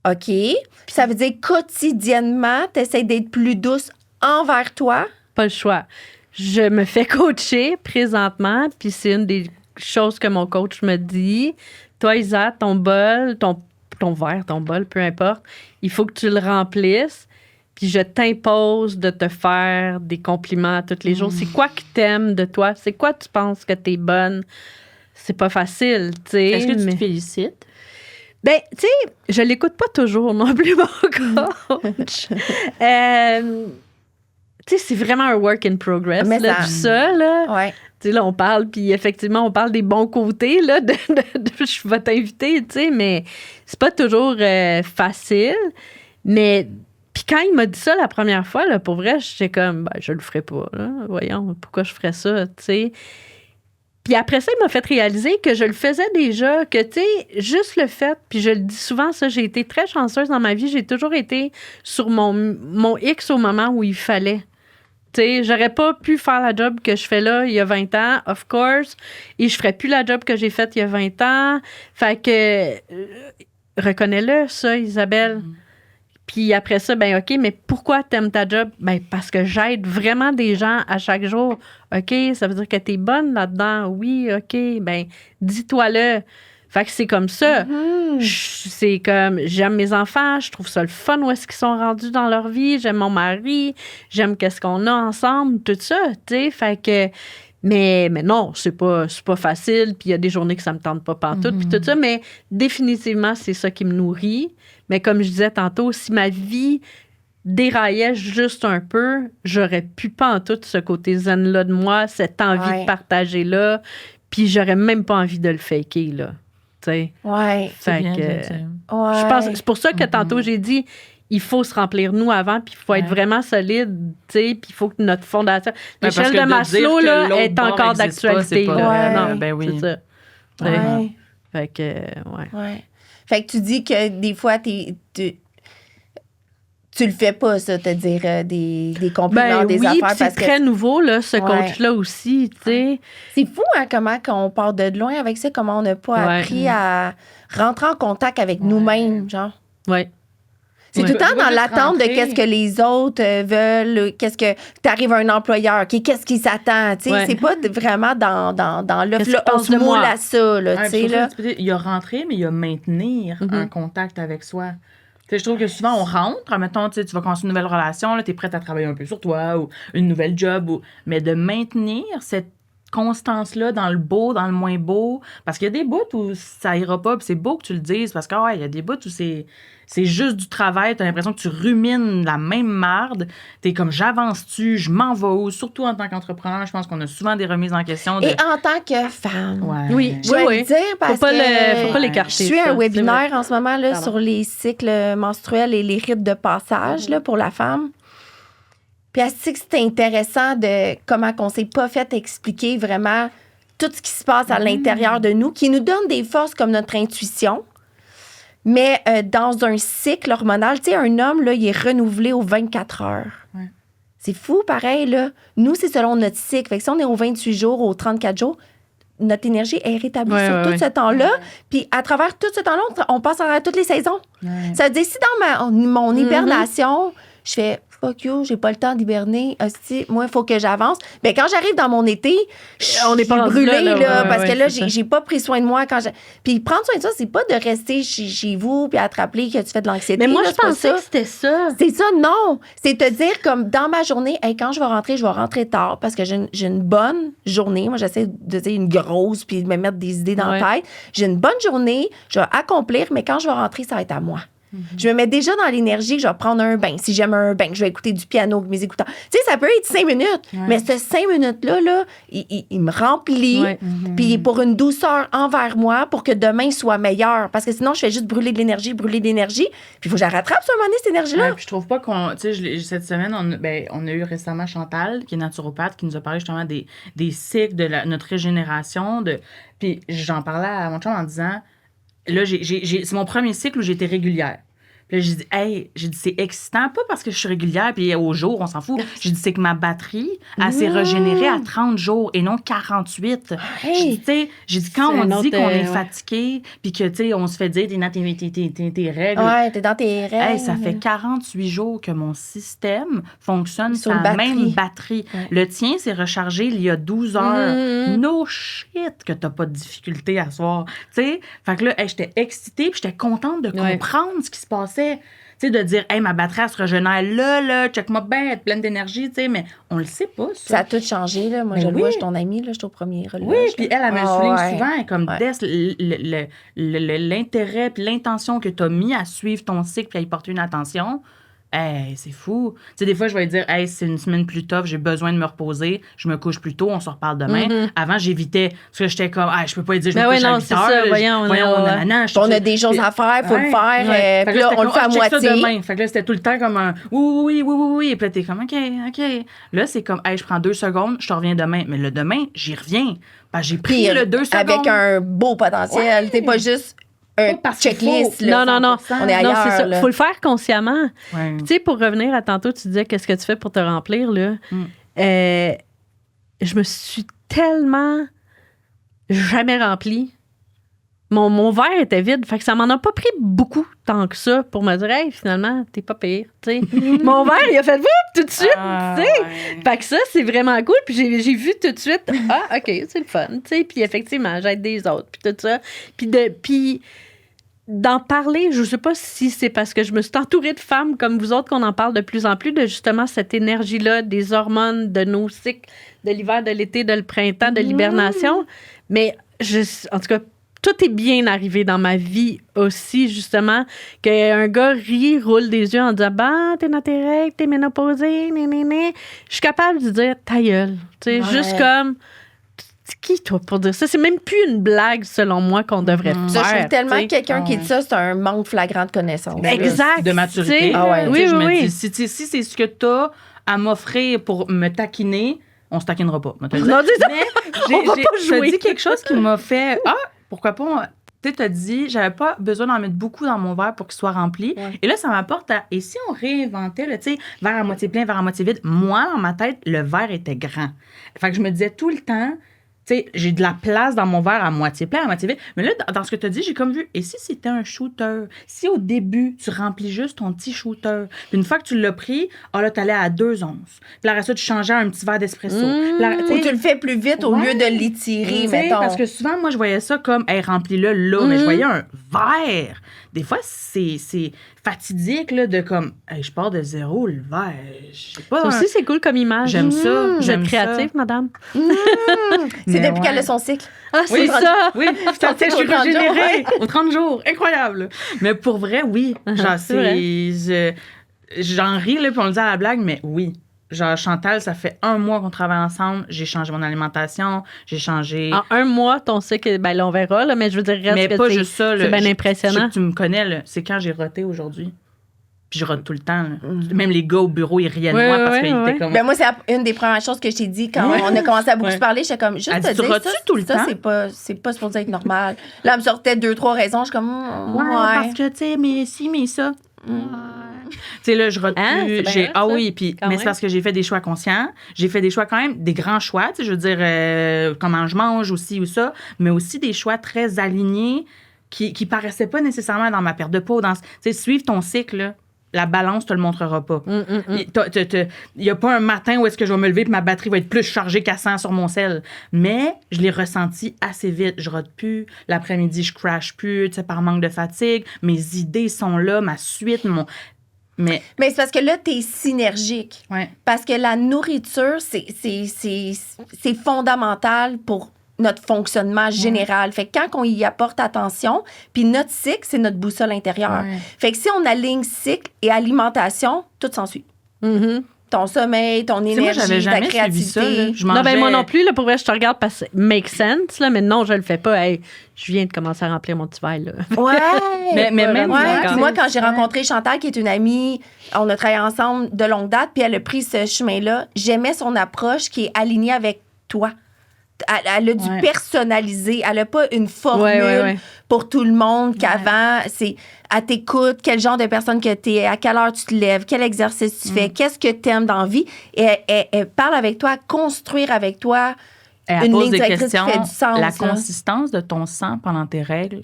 OK. Puis ça veut dire quotidiennement, tu essaies d'être plus douce envers toi? Pas le choix. Je me fais coacher présentement, puis c'est une des choses que mon coach me dit. Toi, Isa, ton bol, ton verre, ton bol, peu importe, il faut que tu le remplisses. Puis je t'impose de te faire des compliments tous les jours. C'est quoi que t'aimes de toi? C'est quoi tu penses que t'es bonne? C'est pas facile, tu sais. Est-ce que tu te félicites? Ben, tu sais, je l'écoute pas toujours non plus, mon coach. Tu sais, c'est vraiment un work in progress, Mais là, tout ça, là. Ouais. Tu sais, là, on parle, puis effectivement, on parle des bons côtés, là, je vais t'inviter, tu sais, mais c'est pas toujours facile. Mais, puis quand il m'a dit ça la première fois, là, pour vrai, j'étais comme, ben, je le ferai pas, là. Voyons, pourquoi je ferais ça, tu sais. Puis après ça, il m'a fait réaliser que je le faisais déjà, que, tu sais, juste le fait, puis je le dis souvent, ça, j'ai été très chanceuse dans ma vie, j'ai toujours été sur mon X au moment où il fallait. Tu sais, j'aurais pas pu faire la job que je fais là il y a 20 ans, of course, et je ferais plus la job que j'ai faite il y a 20 ans. Fait que, reconnais-le, ça, Isabelle. Puis après ça, ben OK, mais pourquoi t'aimes ta job? Ben parce que j'aide vraiment des gens à chaque jour. OK, ça veut dire que t'es bonne là-dedans. Oui, OK, ben dis-toi-le. Fait que c'est comme ça. C'est comme, j'aime mes enfants, je trouve ça le fun où est-ce qu'ils sont rendus dans leur vie, j'aime mon mari, j'aime qu'est-ce qu'on a ensemble, tout ça, tu sais. Fait que, mais non, c'est pas facile, puis il y a des journées que ça me tente pas pantoute, puis tout ça, mais définitivement, c'est ça qui me nourrit. Mais comme je disais tantôt, si ma vie déraillait juste un peu, j'aurais plus pantoute ce côté zen-là de moi, cette envie de partager-là, puis j'aurais même pas envie de le faker, là. T'sais. Ouais. Fait bien, que, Ouais. je pense, c'est pour ça que tantôt j'ai dit il faut se remplir nous avant, puis il faut être vraiment solide, tu sais, puis il faut que notre fondation. L'échelle de Maslow là, est encore d'actualité. Non, ben oui. C'est ça. Ouais. Fait que, ouais. Ouais. Fait que tu dis que des fois, tu le fais pas, ça, te dire des compliments, des oui, affaires. C'est parce très que nouveau, là, ce coach-là aussi, tu sais. c'est fou, hein, comment on part de loin avec ça, comment on n'a pas appris à rentrer en contact avec nous-mêmes, genre. Oui. C'est tout le temps dans l'attente de qu'est-ce que les autres veulent, qu'est-ce que t'arrives à un employeur, qu'est-ce qui s'attend, tu sais, c'est pas vraiment dans l'offre, là, on se moule à ça, là, tu sais, là. Il y a rentrer, mais il y a maintenir un contact avec soi. T'sais, je trouve que souvent, on rentre, mettons, tu vas commencer une nouvelle relation, tu es prête à travailler un peu sur toi ou une nouvelle job, mais de maintenir cette constance-là dans le beau, dans le moins beau. Parce qu'il y a des bouts où ça ira pas, puis c'est beau que tu le dises, parce que, il y a des bouts où c'est juste du travail, t'as l'impression que tu rumines la même marde, t'es comme, j'avance-tu, je m'en vais où, surtout en tant qu'entrepreneur, je pense qu'on a souvent des remises en question. Et en tant que femme. Ouais. Oui, Je vais le dire parce faut que pas l'écarter. je suis un webinaire en ce moment là, sur les cycles menstruels et les rites de passage là, pour la femme. Puis elle se dit que c'était intéressant de comment on s'est pas fait expliquer vraiment tout ce qui se passe à l'intérieur de nous, qui nous donne des forces comme notre intuition. Mais dans un cycle hormonal, tu sais, un homme, là, il est renouvelé aux 24 heures. Ouais. C'est fou, pareil, là. Nous, c'est selon notre cycle. Fait que si on est aux 28 jours, aux 34 jours, notre énergie est rétablie sur tout ce temps-là. Puis à travers tout ce temps-là, on passe à toutes les saisons. Ouais. Ça veut dire, si dans mon hibernation, je fais fuck you, j'ai pas le temps d'hiberner. Hostie, moi, il faut que j'avance. Bien, quand j'arrive dans mon été, On est pas brûlée, rendu là, parce que là, c'est ça. j'ai pas pris soin de moi. Puis prendre soin de ça, c'est pas de rester chez vous puis à te rappeler que tu fais de l'anxiété. Mais moi, là, je c'est pas pensais ça. que c'était ça. C'est ça, non. C'est te dire, comme dans ma journée, hey, quand je vais rentrer tard parce que j'ai une bonne journée. Moi, j'essaie de dire une grosse puis de me mettre des idées dans la tête. J'ai une bonne journée, je vais accomplir, mais quand je vais rentrer, ça va être à moi. Je me mets déjà dans l'énergie que je vais prendre un bain. Si j'aime un bain, je vais écouter du piano avec mes écouteurs. Tu sais, ça peut être 5 minutes, mais ce 5 minutes-là, là, il me remplit, puis pour une douceur envers moi, pour que demain soit meilleur. Parce que sinon, je fais juste brûler de l'énergie, puis il faut que je la rattrape sur un moment donné, cette énergie-là. Ouais, puis je trouve pas qu'on... Tu sais, cette semaine, on a eu récemment Chantal, qui est naturopathe, qui nous a parlé justement des cycles de notre régénération. Puis j'en parlais à mon chum en disant... Là, c'est mon premier cycle où j'étais régulière. Puis là, j'ai dit, c'est excitant, pas parce que je suis régulière, puis au jour, on s'en fout. J'ai dit, c'est que ma batterie, elle s'est régénérée à 30 jours et non 48. J'ai dit, quand on dit qu'on est fatigué, puis que, tu sais, on se fait dire, t'es dans tes règles. Ouais, t'es dans tes règles. Ça fait 48 jours que mon système fonctionne sur une la même batterie. Ouais. Le tien, c'est rechargé il y a 12 heures. No shit que t'as pas de difficulté à soir. Tu sais, fait que là, j'étais excitée, puis j'étais contente de comprendre ce qui se passait. Tu sais, de dire, ma batterie, elle se régénère là, check-moi bien, être pleine d'énergie, tu sais, mais on le sait pas, ça. Ça a tout changé, là. Moi, je le vois, je suis ton amie, là, je suis au premier relais. Oui, puis elle me le souligne souvent, comme l'intérêt puis l'intention que tu as mis à suivre ton cycle puis à y porter une attention. C'est fou. Tu sais, des fois, je vais dire, c'est une semaine plus tough, j'ai besoin de me reposer, je me couche plus tôt, on se reparle demain. Avant, j'évitais, parce que j'étais comme, je peux pas dire, je me couche à 8 heures. Ça, voyons, on a des choses à faire, il faut le faire. Puis là, on le fait à moitié. Fait que là, c'était tout le temps comme un oui. Et puis là, t'es comme, OK. Là, c'est comme, je prends 2 secondes, je te reviens demain. Mais le demain, j'y reviens. J'ai pris le 2 secondes. Avec un beau potentiel. T'es pas juste un checklist. Non. On est ailleurs. Non, c'est ça. Il faut le faire consciemment. Ouais. Tu sais, pour revenir à tantôt, tu disais qu'est-ce que tu fais pour te remplir, là. Je me suis tellement jamais remplie. Mon verre était vide, fait que ça m'en a pas pris beaucoup tant que ça pour me dire, hey, finalement, t'es pas pire, tu sais. Mon verre, il a fait tout de suite, tu sais. Fait que ça, c'est vraiment cool. Puis j'ai vu tout de suite, OK, c'est le fun, tu sais. Puis effectivement, j'aide des autres, puis tout ça. Puis d'en parler, je sais pas si c'est parce que je me suis entourée de femmes comme vous autres qu'on en parle de plus en plus, de justement cette énergie-là, des hormones, de nos cycles, de l'hiver, de l'été, de le printemps, de l'hibernation. Mais en tout cas, tout est bien arrivé dans ma vie aussi, justement, qu'un gars rit, roule des yeux en disant « t'es dans tes règles, t'es ménopausée, nénéné. » Je suis capable de dire « ta gueule. » Tu sais, juste comme... C'est qui, toi, pour dire ça? C'est même plus une blague, selon moi, qu'on devrait faire. Ça, je trouve tellement t'sais. que quelqu'un qui dit ça, c'est un manque flagrant de connaissance. Exact. De maturité. Oui. Me dis, si c'est ce que tu as à m'offrir pour me taquiner, on se taquinera pas. Non, dis ça. On va pas jouer. T'as dit quelque chose qui m'a fait... pourquoi pas... Tu sais, t'as dit, j'avais pas besoin d'en mettre beaucoup dans mon verre pour qu'il soit rempli. Ouais. Et là, ça m'apporte à... Et si on réinventait, tu sais, verre à moitié plein, verre à moitié vide, moi, dans ma tête, le verre était grand. Fait que je me disais tout le temps... Tu sais, j'ai de la place dans mon verre à moitié plein, à moitié vide. Mais là, dans ce que tu as dit, j'ai comme vu, et si c'était un shooter? Si au début, tu remplis juste ton petit shooter, puis une fois que tu l'as pris, là, tu allais à 2 onces. Puis après ça, tu changeais à un petit verre d'espresso. Ou tu le fais plus vite au lieu de l'étirer, mettons. Parce que souvent, moi, je voyais ça comme, remplis-le là, mais je voyais un verre. Des fois, fatidique, là, de comme, hey, je pars de zéro l'hiver. Je sais pas. Ça aussi, c'est cool comme image. J'aime ça. Vous J'aime êtes créative, madame? C'est Mais depuis qu'elle ouais. a son cycle. Ah, c'est Oui, ça! Oui, putain, je suis Au 30 jours, régénérée aux 30 jours. Incroyable. Mais pour vrai, oui. Genre, j'en ris, là, puis on le dit à la blague, mais oui. Genre, Chantal, ça fait 1 mois qu'on travaille ensemble. J'ai changé mon alimentation. J'ai changé... En 1 mois, ton cycle, ben là, on verra, là, mais je veux dire, reste mais que pas c'est- juste ça. c'est bien Je sais impressionnant. que tu me connais, là. C'est quand j'ai roté aujourd'hui. Puis je rote tout le temps, là. Même les gars au bureau, ils riaient de Ouais, moi ouais, parce qu'ils ouais. étaient comme... Ben moi, c'est une des premières choses que je t'ai dit quand on a commencé à beaucoup Ouais. se parler. J'étais comme, juste Elle te dit, tu dire rotes-tu ça, tout le ça, temps? c'est pas supposé être normal. Là, elle me sortait 2-3 raisons. Je suis comme, Ouais, parce que, tu sais, mais si, mais ça. Tu sais, là, je rote Hein, plus. c'est bien hot, ça. Oui, puis, Quand mais même. c'est parce que j'ai fait des choix conscients. J'ai fait des choix quand même, des grands choix, tu sais, je veux dire, comment je mange aussi ou ça, mais aussi des choix très alignés qui paraissaient pas nécessairement dans ma perte de peau. Tu sais, suivre ton cycle, là, la balance te le montrera pas. Il n'y a pas un matin où est-ce que je vais me lever et ma batterie va être plus chargée qu'à 100 sur mon sel. Mais je l'ai ressenti assez vite. Je rote plus. L'après-midi, je crash plus, tu sais, par manque de fatigue. Mes idées sont là, ma suite, mon... Mais, c'est parce que là, t'es synergique. ouais. Parce que la nourriture, c'est fondamental pour notre fonctionnement général. Fait que quand on y apporte attention, puis notre cycle, c'est notre boussole intérieure. Ouais. Fait que si on aligne cycle et alimentation, tout s'ensuit. Mhm. Ton sommeil, ton Tu sais, moi, énergie, j'avais ta jamais suivi créativité. ça. Là. Je Non, mangeais... ben moi non plus, là, pour vrai, je te regarde parce que make sense, là, mais non, je le fais pas. Hey, je viens de commencer à remplir mon petit verre, là. Ouais. Mais même Ouais. moi, Puis moi, quand j'ai rencontré Chantal, qui est une amie, on a travaillé ensemble de longue date, puis elle a pris ce chemin-là. J'aimais son approche qui est alignée avec toi. Elle a du Ouais. personnalisé. Elle n'a pas une formule Ouais. pour tout le monde qu'avant. C'est elle t'écoute, quel genre de personne que tu es, à quelle heure tu te lèves, quel exercice tu fais, qu'est-ce que tu aimes dans la vie. Et elle parle avec toi, construire avec toi Elle une pose ligne des directrice questions. qui fait du sens. La là. consistance de ton sang pendant tes règles,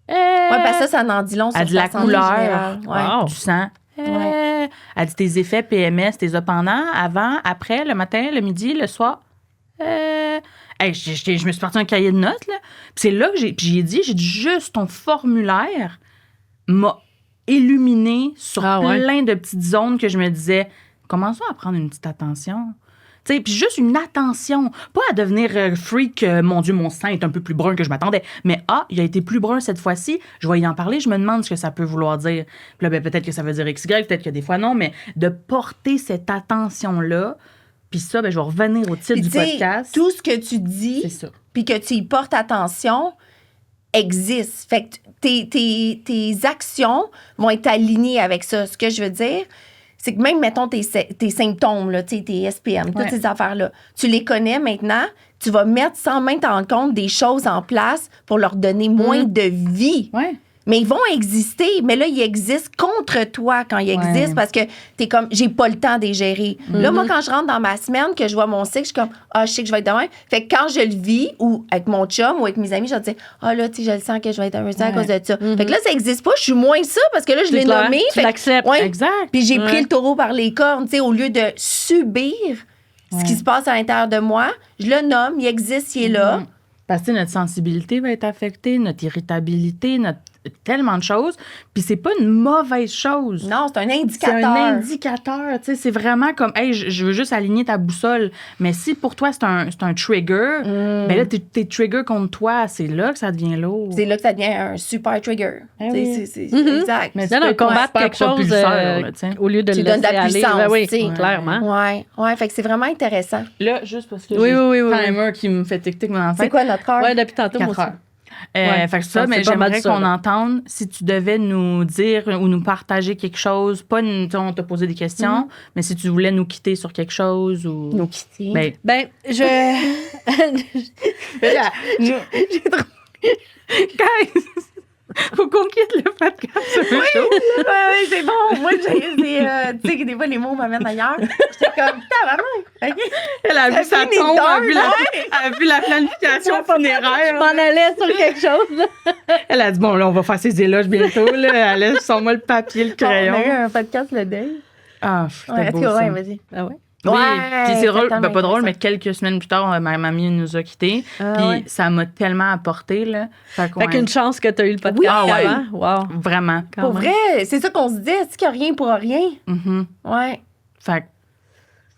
Ouais, parce que ça en dit long sur elle dit ta la santé couleur générale. Ouais. Wow. du sang. Ouais. Elle dit tes effets PMS, tes as pendant, avant, après, le matin, le midi, le soir. Hey, je me suis partie un cahier de notes, là. Puis c'est là que j'ai dit, juste ton formulaire m'a illuminé sur Ah ouais. plein de petites zones que je me disais, commençons à prendre une petite attention. Tu sais, puis juste une attention, pas à devenir freak, mon Dieu, mon sang est un peu plus brun que je m'attendais, mais il a été plus brun cette fois-ci, je vais y en parler, je me demande ce que ça peut vouloir dire. Puis là, ben, peut-être que ça veut dire XY, peut-être que des fois non, mais de porter cette attention-là, puis ça, ben, je vais revenir au titre Puis du tu sais, podcast. tout ce que tu dis, C'est ça. puis que tu y portes attention, existe. Fait que tes actions vont être alignées avec ça. Ce que je veux dire, c'est que même, mettons, tes symptômes, là, tes SPM, toutes Ouais. ces affaires-là, tu les connais maintenant, tu vas mettre sans même t'en rendre compte des choses en place pour leur donner moins de vie. Ouais. Mais ils vont exister, mais là, ils existent contre toi quand ils existent parce que t'es comme, j'ai pas le temps de les gérer. Là, moi, quand je rentre dans ma semaine, que je vois mon cycle, je suis comme, je sais que je vais être demain. Fait que quand je le vis, ou avec mon chum, ou avec mes amis, je vais dire, là, tu sais, je le sens que je vais être un peu à cause de ça. Fait que là, ça existe pas, je suis moins ça parce que là, je C'est l'ai clair, nommé. tu Fait que- l'acceptes. Ouais. Exact. Puis j'ai pris Ouais. le taureau par les cornes, tu sais, au lieu de subir ce qui se passe à l'intérieur de moi, je le nomme, il existe, il est là. Parce que tu sais, notre sensibilité va être affectée, notre irritabilité, tellement de choses. Puis c'est pas une mauvaise chose. Non, c'est un C'est indicateur. un indicateur, tu sais, c'est vraiment comme, hey, je veux juste aligner ta boussole. Mais si pour toi, c'est un trigger, ben là, tes triggers contre toi, c'est là que ça devient lourd. C'est là que ça devient un super trigger. Ah Tu sais, oui. c'est exact. Mais Non, non, c'est pas combattre super quelque chose propulseur, là, tu sais. au lieu de Tu le donnes de laisser la aller. puissance, Ben oui, tu sais. clairement. Ouais, fait que c'est vraiment intéressant. Là, juste parce que Oui, j'ai oui, oui, oui, timer qui me fait tic-tic dans la C'est tête. quoi notre heure? Ouais, depuis tantôt, moi 4 aussi. heures. Ouais, fait que ça, c'est mais pas mal j'aimerais ça, qu'on là. entende si tu devais nous dire ou nous partager quelque chose, pas on t'a posé des questions, mais si tu voulais nous quitter sur quelque chose ou. Nous quitter. Ben, Ben, je. là, Guys, faut qu'on quitte le podcast. Ouais, c'est bon. Moi, tu sais que des fois, les mots m'amènent ailleurs. J'étais comme, tabarnak. OK? Elle a vu sa finit tombe, tard, elle a vu la planification Je funéraire. m'en allais sur quelque chose, là. Elle a dit, bon, là, on va faire ses éloges bientôt. Là. Elle laisse sur moi le papier, le On a eu crayon. un podcast le deuil. Ah, c'était Ouais, beau, est-ce que, ça. ouais, vas-y. Ah ouais? Oui, Ouais, puis c'est drôle, tellement pas drôle, mais intéressant. quelques semaines plus tard, ma mamie nous a quittés. Puis ouais. ça m'a tellement apporté, là. Fait Fait qu'une chance que tu as eu le podcast Ah ouais. avant. Wow. Vraiment. Quand Pour même. vrai, c'est ça qu'on se dit, est-ce qu'il n'y a rien pour rien? Mhm. Ouais. Fait que,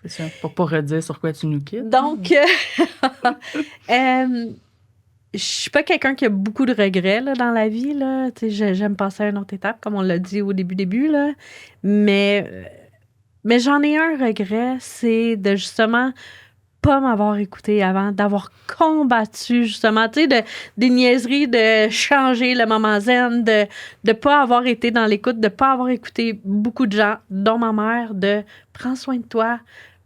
c'est ça, pour pas redire sur quoi tu nous quittes. Donc, je suis pas quelqu'un qui a beaucoup de regrets là, dans la vie. Là. J'aime passer à une autre étape, comme on l'a dit au début. Là. Mais j'en ai un regret, c'est de justement pas m'avoir écouté avant, d'avoir combattu justement, tu sais, des niaiseries, de changer le moment zen, de pas avoir été dans l'écoute, de pas avoir écouté beaucoup de gens, dont ma mère, de prends soin de toi.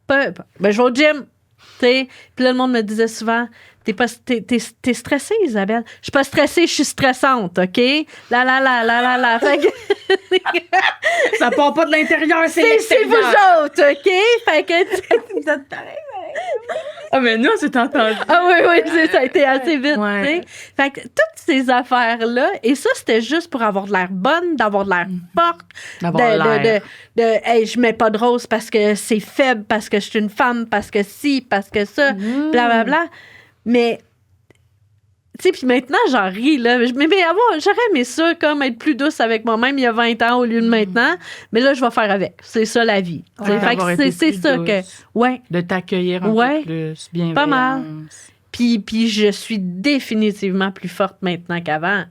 Ben, je vais au gym, tu sais. Puis là, le monde me disait souvent, t'es stressée, Isabelle. Je suis pas stressée, je suis stressante, OK? La. Fait que Ça part pas de l'intérieur, c'est c'est vous l'extérieur. autres, OK? Fait que Vous êtes pareil. Ah, mais nous, on s'est entendu. ah oui, ça a été assez vite, Ouais. tu sais. Fait que toutes ces affaires-là, et ça, c'était juste pour avoir de l'air bonne, d'avoir de l'air forte, D'avoir l'air. hey, je mets pas de rose parce que c'est faible, parce que je suis une femme, parce que ci, parce que ça, blablabla. Mais, tu sais, puis maintenant, j'en ris, là. Mais j'aurais aimé ça, comme être plus douce avec moi-même il y a 20 ans au lieu de maintenant. Mais là, je vais faire avec. C'est ça, la vie. Tu sais. Ouais, Fait d'avoir que été c'est plus ça douce. que... Ouais. De t'accueillir un Ouais. peu plus, bienveillance. Pas mal. Puis je suis définitivement plus forte maintenant qu'avant.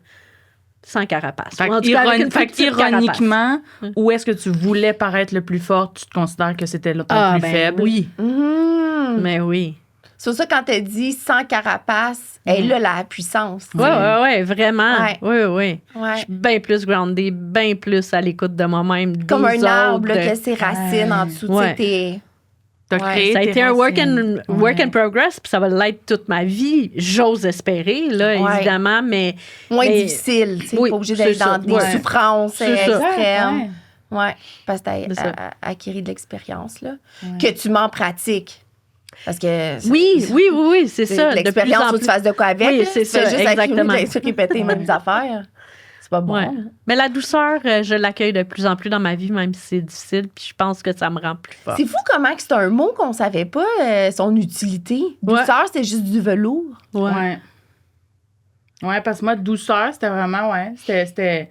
Sans carapace. Fait Ou en tout cas, avec une fait petite carapace. ironiquement, où est-ce que tu voulais paraître le plus fort, tu te considères que c'était ton plus faible? Oui. Mhm. Mais oui. C'est ça, quand t'as dit sans carapace, elle a la puissance. tu sais. Ouais, vraiment. Ouais. Oui. Je Ouais. suis bien plus groundée, bien plus à l'écoute de moi-même. Comme des un arbre autres. là, qui a ses racines en dessous. Ouais. Tu sais, T'as Ouais. créé Ça a tes été un work racines. in progress, puis ça va l'être toute ma vie, j'ose espérer, là, Ouais. évidemment, mais... moins mais- difficile. Tu sais, oui, pas obligé c'est d'être ça. dans des Ouais. souffrances C'est ça. extrêmes. Ouais. Ouais, parce que C'est ça. t'as acquis de l'expérience, là. Ouais. Que tu m'en pratiques. Parce que... Oui, c'est c'est ça. de l'expérience où tu fasses de quoi avec. Oui, là. c'est Tu fais ça, juste exactement. se répéter les mêmes affaires. C'est pas bon. Ouais. Mais la douceur, je l'accueille de plus en plus dans ma vie, même si c'est difficile, puis je pense que ça me rend plus forte. C'est fou comment que c'est un mot qu'on savait pas son utilité. Ouais. Douceur, c'est juste du velours. Ouais. Ouais, parce que moi, douceur, c'était vraiment, c'était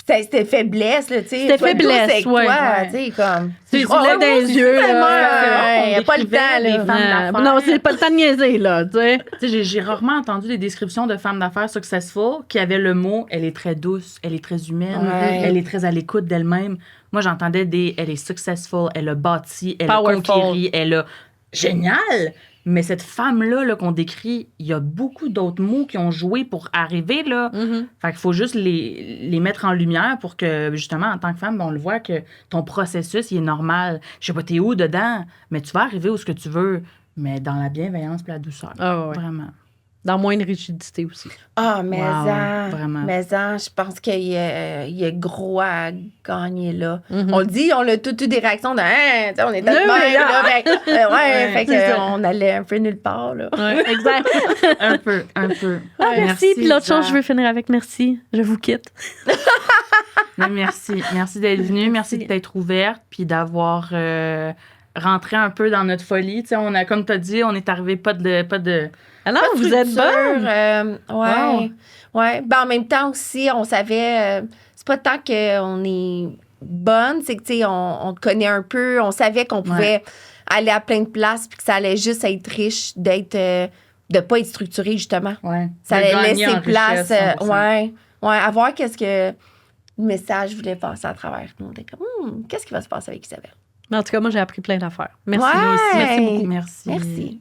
C'était faiblesse, là, tu sais. C'était Sois douce faiblesse, avec ouais. toi, Ouais. tu sais, comme... Tu Oh, lèves ouais, des c'est yeux, tellement, là. il n'y a pas le décrivait temps, des là. femmes d'affaires. Non, c'est pas le temps de niaiser, là, tu sais. Tu sais, j'ai rarement entendu des descriptions de femmes d'affaires successful qui avaient le mot « elle est très douce, elle est très humaine, Ouais. elle est très à l'écoute d'elle-même ». Moi, j'entendais des « elle est successful, elle a bâti, elle Powerful. a conquéri, elle a… » Génial! Mais cette femme-là là, qu'on décrit, il y a beaucoup d'autres mots qui ont joué pour arriver là. Mhm. Fait qu'il faut juste les mettre en lumière pour que, justement, en tant que femme, on le voit que ton processus, il est normal. Je sais pas, t'es où dedans, mais tu vas arriver où ce que tu veux, mais dans la bienveillance et la douceur. Ah ouais. Vraiment. Dans moins de rigidité aussi. Ah, mais Wow, en, vraiment. je pense qu'il y a gros à gagner là. Mhm. On le dit, on a tout eu des réactions de hein, tu sais, on était de Oui, même, oui, là, ouais, fait c'est que ça. on allait un peu nulle part là. Ouais, exact. Un peu. Ah, merci. Puis l'autre chose, Isa. je veux finir avec merci. Je vous quitte. Mais merci. Merci d'être venue. Merci de t'être ouverte puis d'avoir rentré un peu dans notre folie. Tu sais, on a, comme tu as dit, on est arrivé pas de... Ah non, Pas de vous êtes structure, bonne. ouais. Ouais. Ben, en même temps aussi, on savait, c'est pas tant qu'on est bonne, c'est que, tu sais, on te connaît un peu, on savait qu'on pouvait aller à plein de places puis que ça allait juste être riche de pas être structuré, justement. Ouais. Ça De allait gagner en laisser place, richesse, 100%. à voir qu'est-ce que le message voulait passer à travers. Nous, on était comme, qu'est-ce qui va se passer avec Isabelle? Mais en tout cas, moi, j'ai appris plein d'affaires. Merci. Ouais. Nous aussi. Merci beaucoup. Merci. Merci.